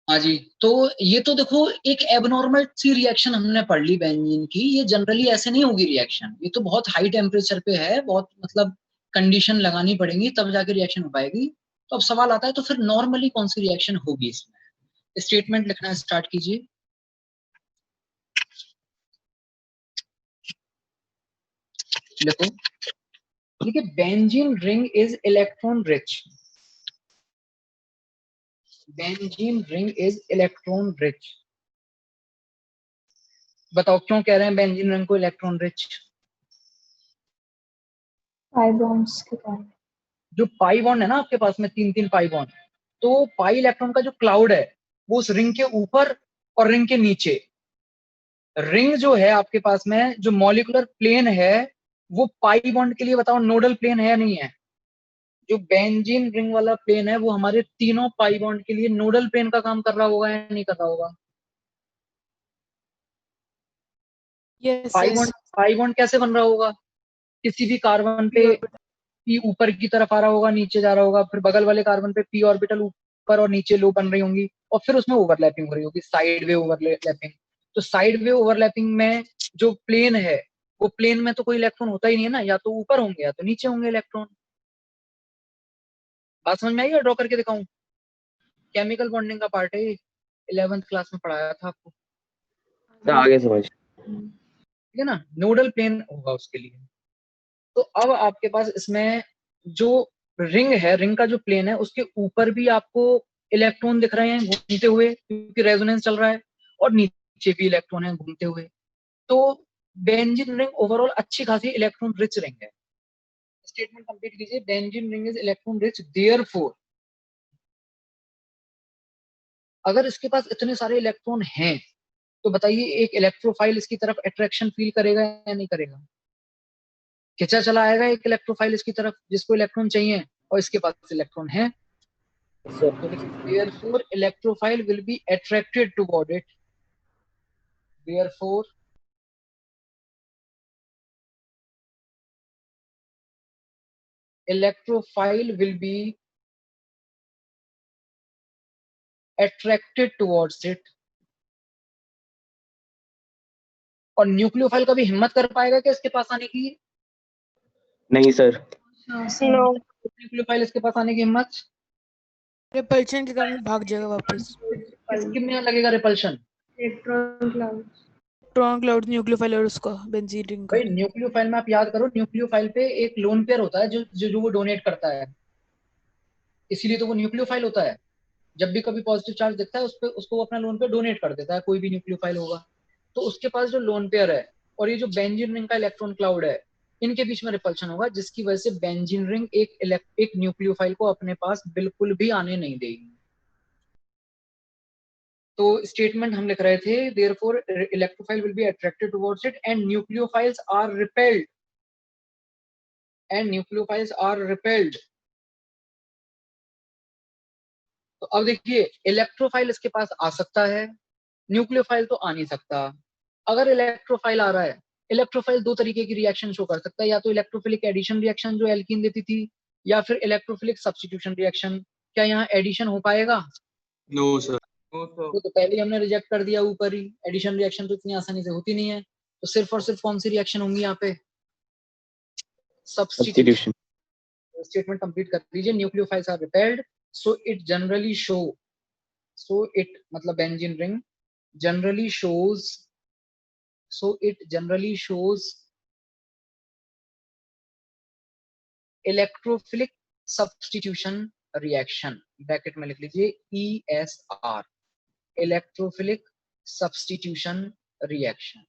हाँ जी, तो ये तो देखो एक एबनॉर्मल सी रिएक्शन हमने पढ़ ली बेंजीन की। ये जनरली ऐसे नहीं होगी रिएक्शन, ये तो बहुत हाई टेम्परेचर पे है, बहुत मतलब कंडीशन लगानी पड़ेगी तब जाके रिएक्शन हो पाएगी। तो अब सवाल आता है तो फिर नॉर्मली कौन सी रिएक्शन होगी इसमें? स्टेटमेंट लिखना स्टार्ट कीजिए। देखो, देखिए, benzene ring is electron rich. Benzene ring is electron rich. बताओ क्यों कह रहे हैं बेंजीन रिंग को इलेक्ट्रॉन रिच? पाई बॉन्ड्स के कारण। जो पाई बॉन्ड है ना आपके पास में, 3 पाई बॉन्ड, तो पाई इलेक्ट्रॉन का जो क्लाउड है वो उस रिंग के ऊपर और रिंग के नीचे। रिंग जो है आपके पास में, जो मॉलिक्यूलर प्लेन है, वो पाई बॉन्ड के लिए बताओ नोडल प्लेन है या नहीं है? जो बेंजीन रिंग वाला प्लेन है वो हमारे तीनों पाई बॉन्ड के लिए नोडल प्लेन का काम कर रहा होगा या नहीं कर रहा होगा? यस पाई बॉन्ड कैसे बन रहा होगा? किसी भी कार्बन पे पी ऊपर की तरफ आ रहा होगा, नीचे जा रहा होगा, फिर बगल वाले कार्बन पे पी ऑर्बिटल ऊपर और नीचे लो बन रही होंगी, और फिर उसमें ओवरलैपिंग हो रही होगी, साइड वे ओवरलैपिंग। तो साइड वे ओवरलैपिंग में जो प्लेन है, वो प्लेन में तो कोई इलेक्ट्रॉन होता ही नहीं है ना, या तो ऊपर होंगे या तो नीचे होंगे इलेक्ट्रॉन। बात समझ में आई? ड्रॉ करके दिखाऊं? केमिकल बॉन्डिंग का पार्ट है, 11th क्लास में पढ़ाया था आपको। आगे समझ। ठीक है ना, नोडल प्लेन होगा उसके लिए। तो अब आपके पास इसमें जो रिंग है, रिंग का जो प्लेन है, उसके ऊपर भी आपको इलेक्ट्रॉन दिख रहे हैं घूमते हुए, क्योंकि रेजोनेंस चल रहा है, और नीचे भी इलेक्ट्रॉन है घूमते हुए। तो बेंजीन रिंग ओवरऑल अच्छी खासी इलेक्ट्रॉन रिच रिंग है। स्टेटमेंट कंप्लीट कीजिए। Benzene ring is electron rich, therefore. अगर इसके पास इतने सारे इलेक्ट्रॉन हैं तो बताइए एक इलेक्ट्रोफाइल इसकी तरफ अट्रैक्शन फील करेगा या नहीं करेगा? खिंचा चला आएगा एक इलेक्ट्रोफाइल इसकी तरफ, जिसको इलेक्ट्रॉन चाहिए, और इसके पास इलेक्ट्रॉन है। Therefore, electrophile will be attracted toward it. Therefore, electrophile will be attracted towards it. और न्यूक्लियोफाइल कभी हिम्मत कर पाएगा क्या इसके पास आने की? नहीं सर। नो। न्यूक्लियोफाइल इसके पास आने की हिम्मत? रिपल्शन के कारण भाग जाएगा वापस। किसमें लगेगा repulsion? Electron cloud. Electron cloud nucleophile और उसका बेंजीन रिंग का। भाई न्यूक्लियोफाइल में आप याद करो, न्यूक्लियोफाइल पे एक लोन पेयर होता है जो वो डोनेट करता है, इसीलिए तो वो न्यूक्लियोफाइल होता है। जब भी कभी पॉजिटिव चार्ज दिखता है उस पे, उसको वो अपना लोन पेयर डोनेट कर देता है, कोई भी न्यूक्लियोफाइल होगा। तो उसके पास जो लोन पेयर है और ये जो बेंजीन रिंग का इलेक्ट्रॉन क्लाउड है, इनके बीच में रिपल्शन होगा, जिसकी वजह से बेंजीन रिंग एक न्यूक्लियोफाइल को अपने पास बिल्कुल भी आने नहीं देगी। तो स्टेटमेंट हम लिख रहे थे, therefore electrophile will be attracted towards it and nucleophiles are repelled. तो अब देखिए, इलेक्ट्रोफाइल इसके पास आ सकता है, न्यूक्लियोफाइल तो आ नहीं सकता। अगर इलेक्ट्रोफाइल आ रहा है, इलेक्ट्रोफाइल दो तरीके की रिएक्शन शो कर सकता है, या तो इलेक्ट्रोफिलिक एडिशन रिएक्शन जो एल्कीन देती थी, या फिर इलेक्ट्रोफिलिक सब्स्टिट्यूशन रिएक्शन। क्या यहाँ एडिशन हो पाएगा? No sir. तो पहले ही हमने रिजेक्ट कर दिया ऊपर ही, एडिशन रिएक्शन तो इतनी आसानी से होती नहीं है। तो सिर्फ और सिर्फ कौन सी रिएक्शन होंगी यहाँ पे? सब्स्टिट्यूशन। स्टेटमेंट कंप्लीट कर लीजिए। Nucleophiles are repelled, so it generally show, so it मतलब benzene ring generally shows, so it generally shows electrophilic substitution reaction, bracket में लिख लीजिए ESR, electrophilic substitution reaction।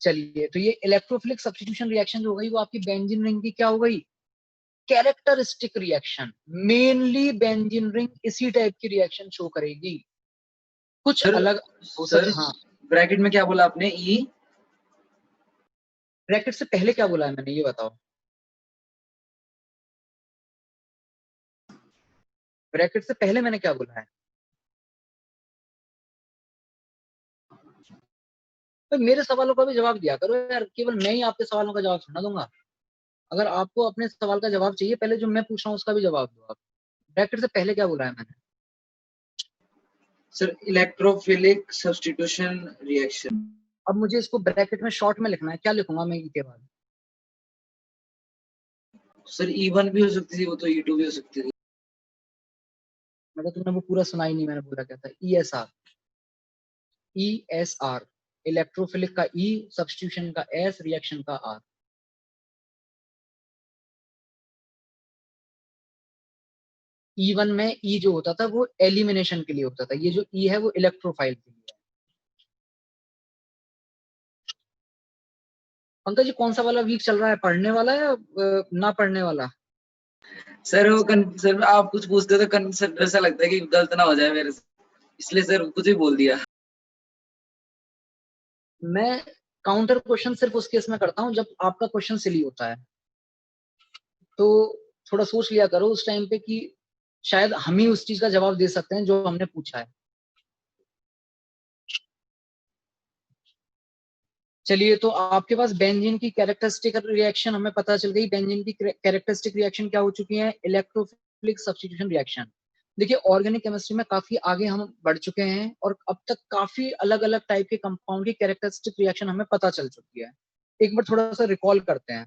चलिए, तो ये इलेक्ट्रोफिलिक सब्स्टिट्यूशन रिएक्शन जो हो गई वो आपकी बेंजीन रिंग की क्या हो गई? Characteristic reaction. Mainly benzene ring इसी टाइप की रिएक्शन शो करेगी, कुछ अलग हो सकता। हाँ, ब्रैकेट में क्या बोला आपने? ई ब्रैकेट से पहले क्या बोला है मैंने, ये बताओ। ब्रैकेट से पहले मैंने क्या बोला है? तो मेरे सवालों का भी जवाब दिया करो यार, केवल मैं ही आपके सवालों का जवाब सुना दूंगा। अगर आपको अपने सवाल का जवाब चाहिए, पहले जो मैं पूछ रहा हूँ उसका भी जवाब दो आप। ब्रैकेट से पहले क्या बोला है मैंने? Sir electrophilic substitution reaction. अब मुझे इसको ब्रैकेट में शॉर्ट में लिखना है, क्या लिखूंगा मैं ई के बाद? सर E1 भी हो सकती थी, वो तो E2 भी हो सकती थी। मतलब तुमने वो पूरा सुना ही नहीं, मैंने पूरा क्या था? ESR, ESR, इलेक्ट्रोफिलिक का E, सब्स्टिट्यूशन का S, रिएक्शन का R। E1 में E जो होता था वो एलिमिनेशन के लिए होता था, ये जो E है वो इलेक्ट्रोफाइल के लिए है। पंकज जी कौन सा वाला वीक चल रहा है, पढ़ने वाला या ना पढ़ने वाला? सर वो सर आप कुछ पूछते तो सर ऐसा लगता है कि गलत ना हो जाए मेरे से, इसलिए सर कुछ भी बोल दिया। मैं काउंटर क्वेश्चन सिर्फ उस केस में करता हूं जब आपका क्वेश्चन सिली होता है, तो थोड़ा सोच लिया करो उस टाइम पे कि शायद हम ही उस चीज का जवाब दे सकते हैं जो हमने पूछा है। चलिए, तो आपके पास बेंजीन की कैरेक्टरिस्टिक रिएक्शन हमें पता चल गई। बेंजीन की कैरेक्टरिस्टिक रिएक्शन क्या हो चुकी है? Electrophilic substitution reaction. देखिए, ऑर्गेनिक केमिस्ट्री में काफी आगे हम बढ़ चुके हैं और अब तक काफी अलग अलग टाइप के कंपाउंड की कैरेक्टरिस्टिक रिएक्शन हमें पता चल चुकी है। एक बार थोड़ा सा रिकॉल करते हैं,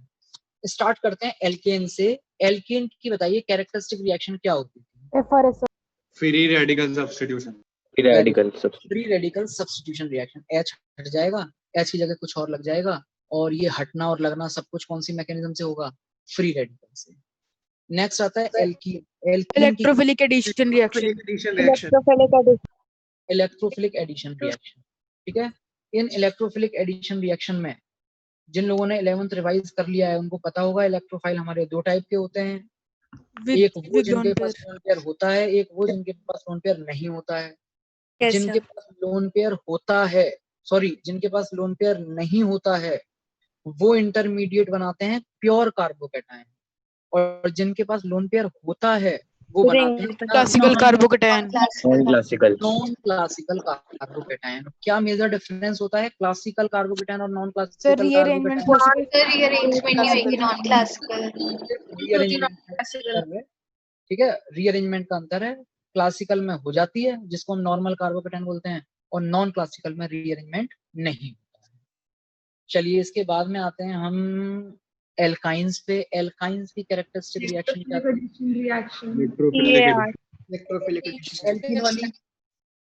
स्टार्ट करते हैं एल्केन से। एल्केन की बताइए कैरेक्टरिस्टिक रिएक्शन क्या होती थी? Free radical substitution. Free radical substitution reaction. H हट जाएगा, H की जगह कुछ और लग जाएगा, और ये हटना और लगना सब कुछ कौन सी मैकेनिज्म से होगा? फ्री रेडिकल से। नेक्स्ट आता है एल्कीन। एल्कीन की electrophilic addition reaction. Electrophilic addition reaction, ठीक है। इन इलेक्ट्रोफिलिक एडिशन रिएक्शन में जिन लोगों ने 11th रिवाइज कर लिया है उनको पता होगा इलेक्ट्रोफाइल हमारे दो टाइप के होते हैं, एक वो जिनके पास लोन पेयर होता है, एक वो जिनके पास लोन पेयर नहीं होता है। जिनके पास लोन पेयर होता है, सॉरी जिनके पास लोन पेयर नहीं होता है, वो इंटरमीडिएट बनाते हैं प्योर कार्बोकैटायन, और जिनके पास लोन पेयर होता है वो बनाते हैं classical carbocation. Non classical carbocation. क्या मेजर डिफरेंस होता है क्लासिकल कार्बोकैटायन और नॉन क्लासिकल कार्बोकैटायन? ठीक है, रीअरेंजमेंट का अंतर है। क्लासिकल में हो जाती है जिसको हम नॉर्मल कार्बोकैटायन बोलते हैं, और नॉन क्लासिकल में रीअरेंजमेंट नहीं होता है। चलिए, इसके बाद में आते हैं हम एल्काइंस पे। एल्काइंस की कैरेक्टरिस्टिक रिएक्शन क्या है?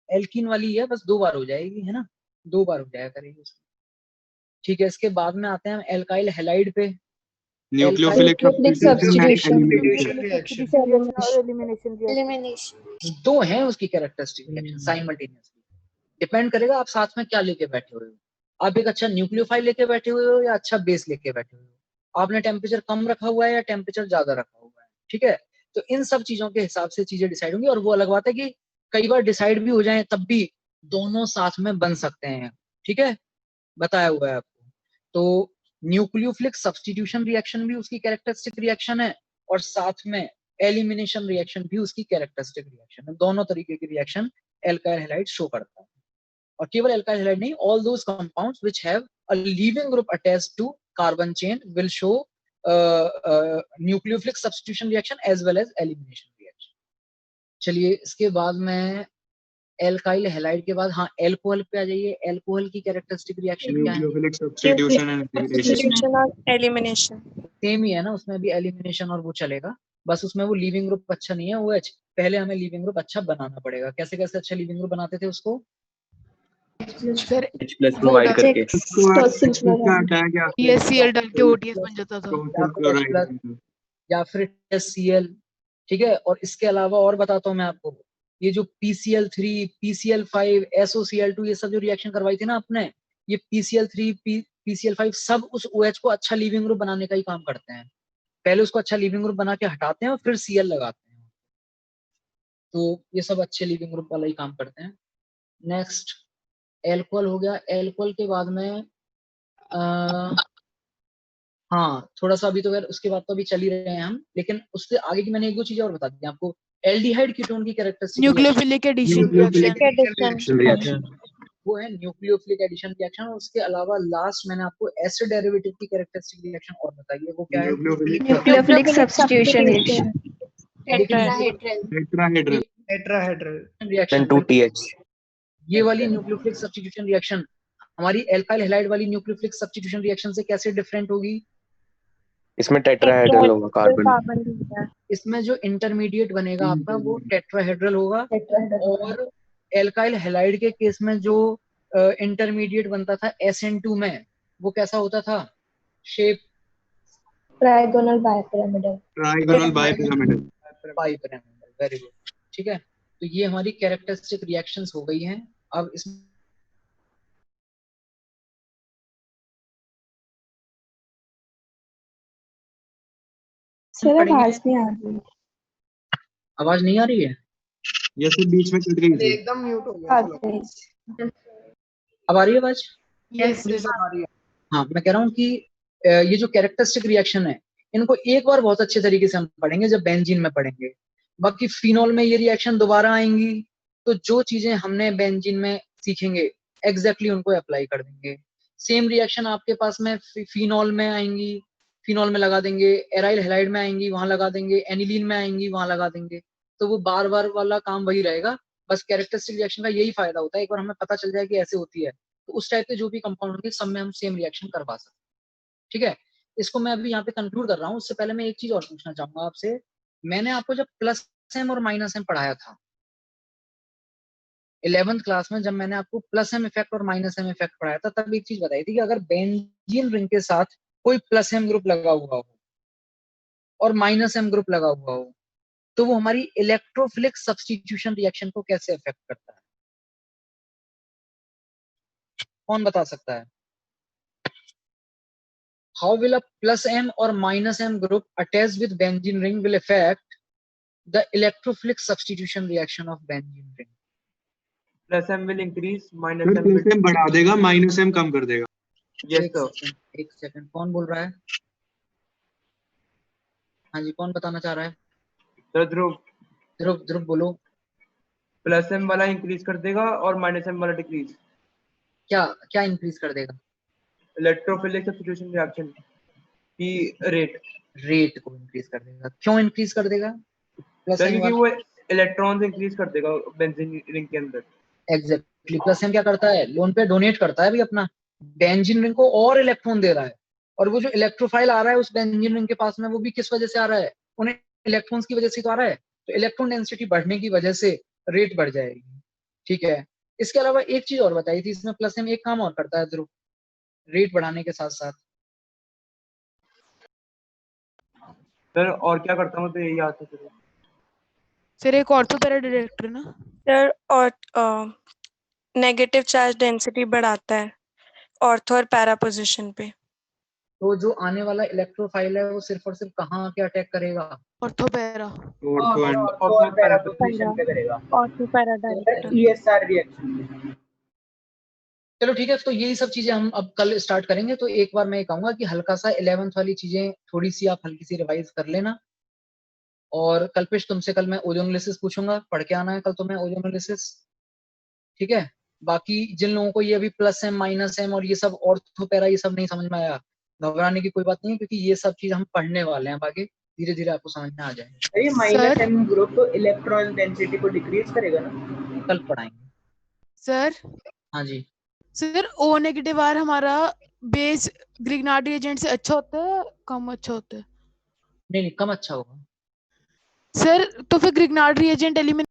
एल्कीन वाली है, बस 2 बार हो जाएगी, है ना, 2 बार हो जाया करेगी उसमें। ठीक है, इसके बाद में आते हैं हम एल्काइल हैलाइड पे। न्यूक्लियोफिलिक दो हैं उसकी कैरेक्टरिस्टिक रिएक्शन साइमल्टेनियसली। डिपेंड करेगा आप साथ में क्या लेके बैठे हुए हो। आप एक अच्छा न्यूक्लियोफाइल लेके बैठे हुए हो या अच्छा बेस लेके बैठे हुए हो। आपने टेम्परेचर कम रखा हुआ है या टेम्परेचर ज्यादा रखा हुआ है, ठीक है। तो इन सब चीजों के हिसाब से चीजें डिसाइड होंगी, और वो अलग बात है कि कई बार डिसाइड भी हो जाए तब भी दोनों साथ में बन सकते हैं, ठीक है, बताया हुआ है आपको। तो न्यूक्लियोफिलिक सब्स्टिट्यूशन रिएक्शन भी उसकी कैरेक्टरिस्टिक रिएक्शन है, और साथ में एलिमिनेशन रिएक्शन भी उसकी कैरेक्टरिस्टिक रिएक्शन है। दोनों तरीके की रिएक्शन एल्काइल हैलाइड शो करता है। और केवल एल्काइल हैलाइड नहीं, all those compounds which have a leaving group attached to carbon chain will show nucleophilic substitution reaction as well as elimination reaction. चलिए, इसके बाद में एल्काइल हैलाइड के बाद हाँ एल्कोहल पे आ जाइए। एल्कोहल की कैरेक्टरिस्टिक रिएक्शन क्या है? Nucleophilic substitution and elimination. Same ही है ना, उसमें भी एलिमिनेशन और वो चलेगा, बस उसमें वो लीविंग ग्रुप अच्छा नहीं है OH। पहले हमें लीविंग ग्रुप अच्छा बनाना पड़ेगा। कैसे कैसे अच्छा लीविंग ग्रुप बनाते थे उसको? H+ प्रोवाइड करके CL डाल के OTS बन जाता था, या फिर HCl, ठीक है। और इसके अलावा और बताता हूँ मैं आपको, ये जो PCl3, PCl5, SOCl2, ये सब जो रिएक्शन करवाई थी ना आपने, ये PCl3, PCl5 सब उस OH को अच्छा लीविंग ग्रुप बनाने का ही काम करते हैं। पहले उसको अच्छा लीविंग ग्रुप बना के हटाते हैं और फिर Cl लगाते हैं। तो ये सब अच्छे लीविंग ग्रुप वाला ही काम करते हैं। नेक्स्ट एल्कोहल हो गया। एल्कोहल के बाद में हाँ थोड़ा सा अभी तो यार उसके बाद तो अभी चल ही रहे हैं हम, लेकिन उससे आगे की मैंने 1-2 चीजें और बता दी आपको। एल्डिहाइड कीटोन की कैरेक्टरिस्टिक न्यूक्लियोफिलिक एडिशन रिएक्शन। वो है न्यूक्लियोफिलिक एडिशन रिएक्शन। और उसके अलावा लास्ट मैंने आपको एसिड डेरिवेटिव की कैरेक्टरिस्टिक रिएक्शन और बताई है, वो क्या है? Nucleophilic substitution reaction. Tetrahedral reaction 2TH। ये वाली न्यूक्लियोफिलिक सब्स्टिट्यूशन रिएक्शन हमारी एल्काइल हैलाइड वाली न्यूक्लियोफिलिक सब्स्टिट्यूशन रिएक्शन से कैसे डिफरेंट होगी? इसमें टेट्राहेड्रल होगा कार्बन। इसमें जो इंटरमीडिएट बनेगा आपका वो टेट्राहेड्रल होगा, और एल्काइल हैलाइड के केस में जो इंटरमीडिएट बनता था SN2 में, वो कैसा होता था shape? Trigonal bipyramidal. Very good, ठीक है। तो ये हमारी कैरेक्टरिस्टिक रिएक्शंस हो गई हैं। अब इस सर आवाज नहीं आ रही। आवाज नहीं आ रही है? या फिर बीच में कट गई थी? एकदम म्यूट हो गया। अब आ रही है आवाज? यस आ रही है। हाँ, मैं कह रहा हूँ कि ये जो कैरेक्टरिस्टिक रिएक्शन है, इनको एक बार बहुत अच्छे तरीके से हम पढ़ेंगे जब बेंजीन में पढ़ेंगे। बाकी फिनॉल में ये रिएक्शन दोबारा आएंगी, तो जो चीजें हमने बेंजीन में सीखेंगे एग्जैक्टली उनको अप्लाई कर देंगे। सेम रिएक्शन आपके पास में फिनॉल में आएंगी, फिनॉल में लगा देंगे, एराइल हैलाइड में आएंगी वहां लगा देंगे, एनिलीन में आएंगी वहां लगा देंगे। तो वो बार बार वाला काम वही रहेगा। बस कैरेक्टरिस्टिक रिएक्शन का यही फायदा होता है, एक बार हमें पता चल जाए कि ऐसे होती है तो उस टाइप के जो भी कंपाउंड होंगे सब में हम सेम रिएक्शन करवा सकते हैं। ठीक है, इसको मैं अभी यहाँ पे कंक्लूड कर रहा हूँ। उससे पहले मैं एक चीज और पूछना चाहूंगा आपसे। मैंने आपको जब प्लस एम और माइनस एम पढ़ाया था 11th क्लास में, जब मैंने आपको प्लस एम इफेक्ट और माइनस एम इफेक्ट पढ़ाया था, तब एक चीज बताई थी कि अगर बेंजीन रिंग के साथ कोई प्लस एम ग्रुप लगा हुआ हो और माइनस एम ग्रुप लगा हुआ हो, तो वो हमारी इलेक्ट्रोफिलिक सब्स्टिट्यूशन रिएक्शन को कैसे अफेक्ट करता है? कौन बता सकता है? How will a plus M or minus M group attached with benzene ring will affect the electrophilic substitution reaction of benzene ring? Plus M will increase, minus M plus M बढ़ा देगा, minus M कम कर देगा। एक second, कौन बोल रहा है? हाँ जी, कौन बताना चाह रहा है? सर ध्रुव। ध्रुव बोलो। प्लस एम वाला इंक्रीज कर देगा और माइनस एम वाला डिक्रीज। क्या इंक्रीज कर देगा? इलेक्ट्रोफिलिक सब्स्टिट्यूशन रिएक्शन की रेट को इंक्रीज कर देगा। क्यों इंक्रीज कर देगा? सर क्योंकि वो इलेक्ट्रॉन्स इंक्रीज कर देगा बेंजीन रिंग के अंदर। एग्जैक्टली, प्लस एम क्या करता है? लोन पे डोनेट करता है भी अपना, बेंजीन रिंग को और इलेक्ट्रॉन दे रहा है। और वो जो इलेक्ट्रोफाइल आ रहा है उस बेंजीन रिंग के पास में, वो भी किस वजह से आ रहा है? उन्हें इलेक्ट्रॉन्स की वजह से तो आ रहा है। तो इलेक्ट्रॉन डेंसिटी बढ़ने की वजह से रेट बढ़ जाएगी। ठीक है, इसके अलावा एक चीज और बताई थी, इसमें प्लस एम एक काम और करता है ध्रुव, रेट बढ़ाने के साथ साथ। सर और क्या करता हूँ? तो यही आता है सर। एक ऑर्थो पैरा डिटेक्टर ना सर, और नेगेटिव चार्ज डेंसिटी बढ़ाता है ऑर्थो और पैरा पोजीशन पे। तो जो आने वाला इलेक्ट्रोफाइल है वो सिर्फ और सिर्फ कहाँ आके अटैक करेगा? Ortho para. Ortho para position पे करेगा। Ortho para direct ESR reaction. चलो ठीक है, तो यही सब चीजें हम अब कल स्टार्ट करेंगे। तो एक बार मैं ये कहूंगा कि हल्का सा 11th वाली चीजें थोड़ी सी आप हल्की सी रिवाइज कर लेना। और कल्पेश, तुमसे कल मैं ओजोनोलिसिस पूछूंगा, पढ़ के आना है कल तुम्हें ओजोनोलिसिस। ठीक है, बाकी जिन लोगों को ये अभी प्लस एम माइनस एम और ये सब ऑर्थो पैरा ये सब नहीं समझ में आया, घबराने की कोई बात नहीं है, क्योंकि ये सब चीज हम पढ़ने वाले हैं। आगे धीरे धीरे आपको समझ में आ जाएगा। ये माइनस एम ग्रुप तो इलेक्ट्रॉन डेंसिटी को डिक्रीज करेगा ना? कल पढ़ाएंगे सर। हाँ जी सर, O नेगेटिव आर हमारा बेस ग्रिग्नार्ड रिएजेंट से अच्छा होता है, कम अच्छा होता है? नहीं, कम अच्छा होगा सर। तो फिर ग्रिग्नार्ड रिएजेंट एलिमिनेट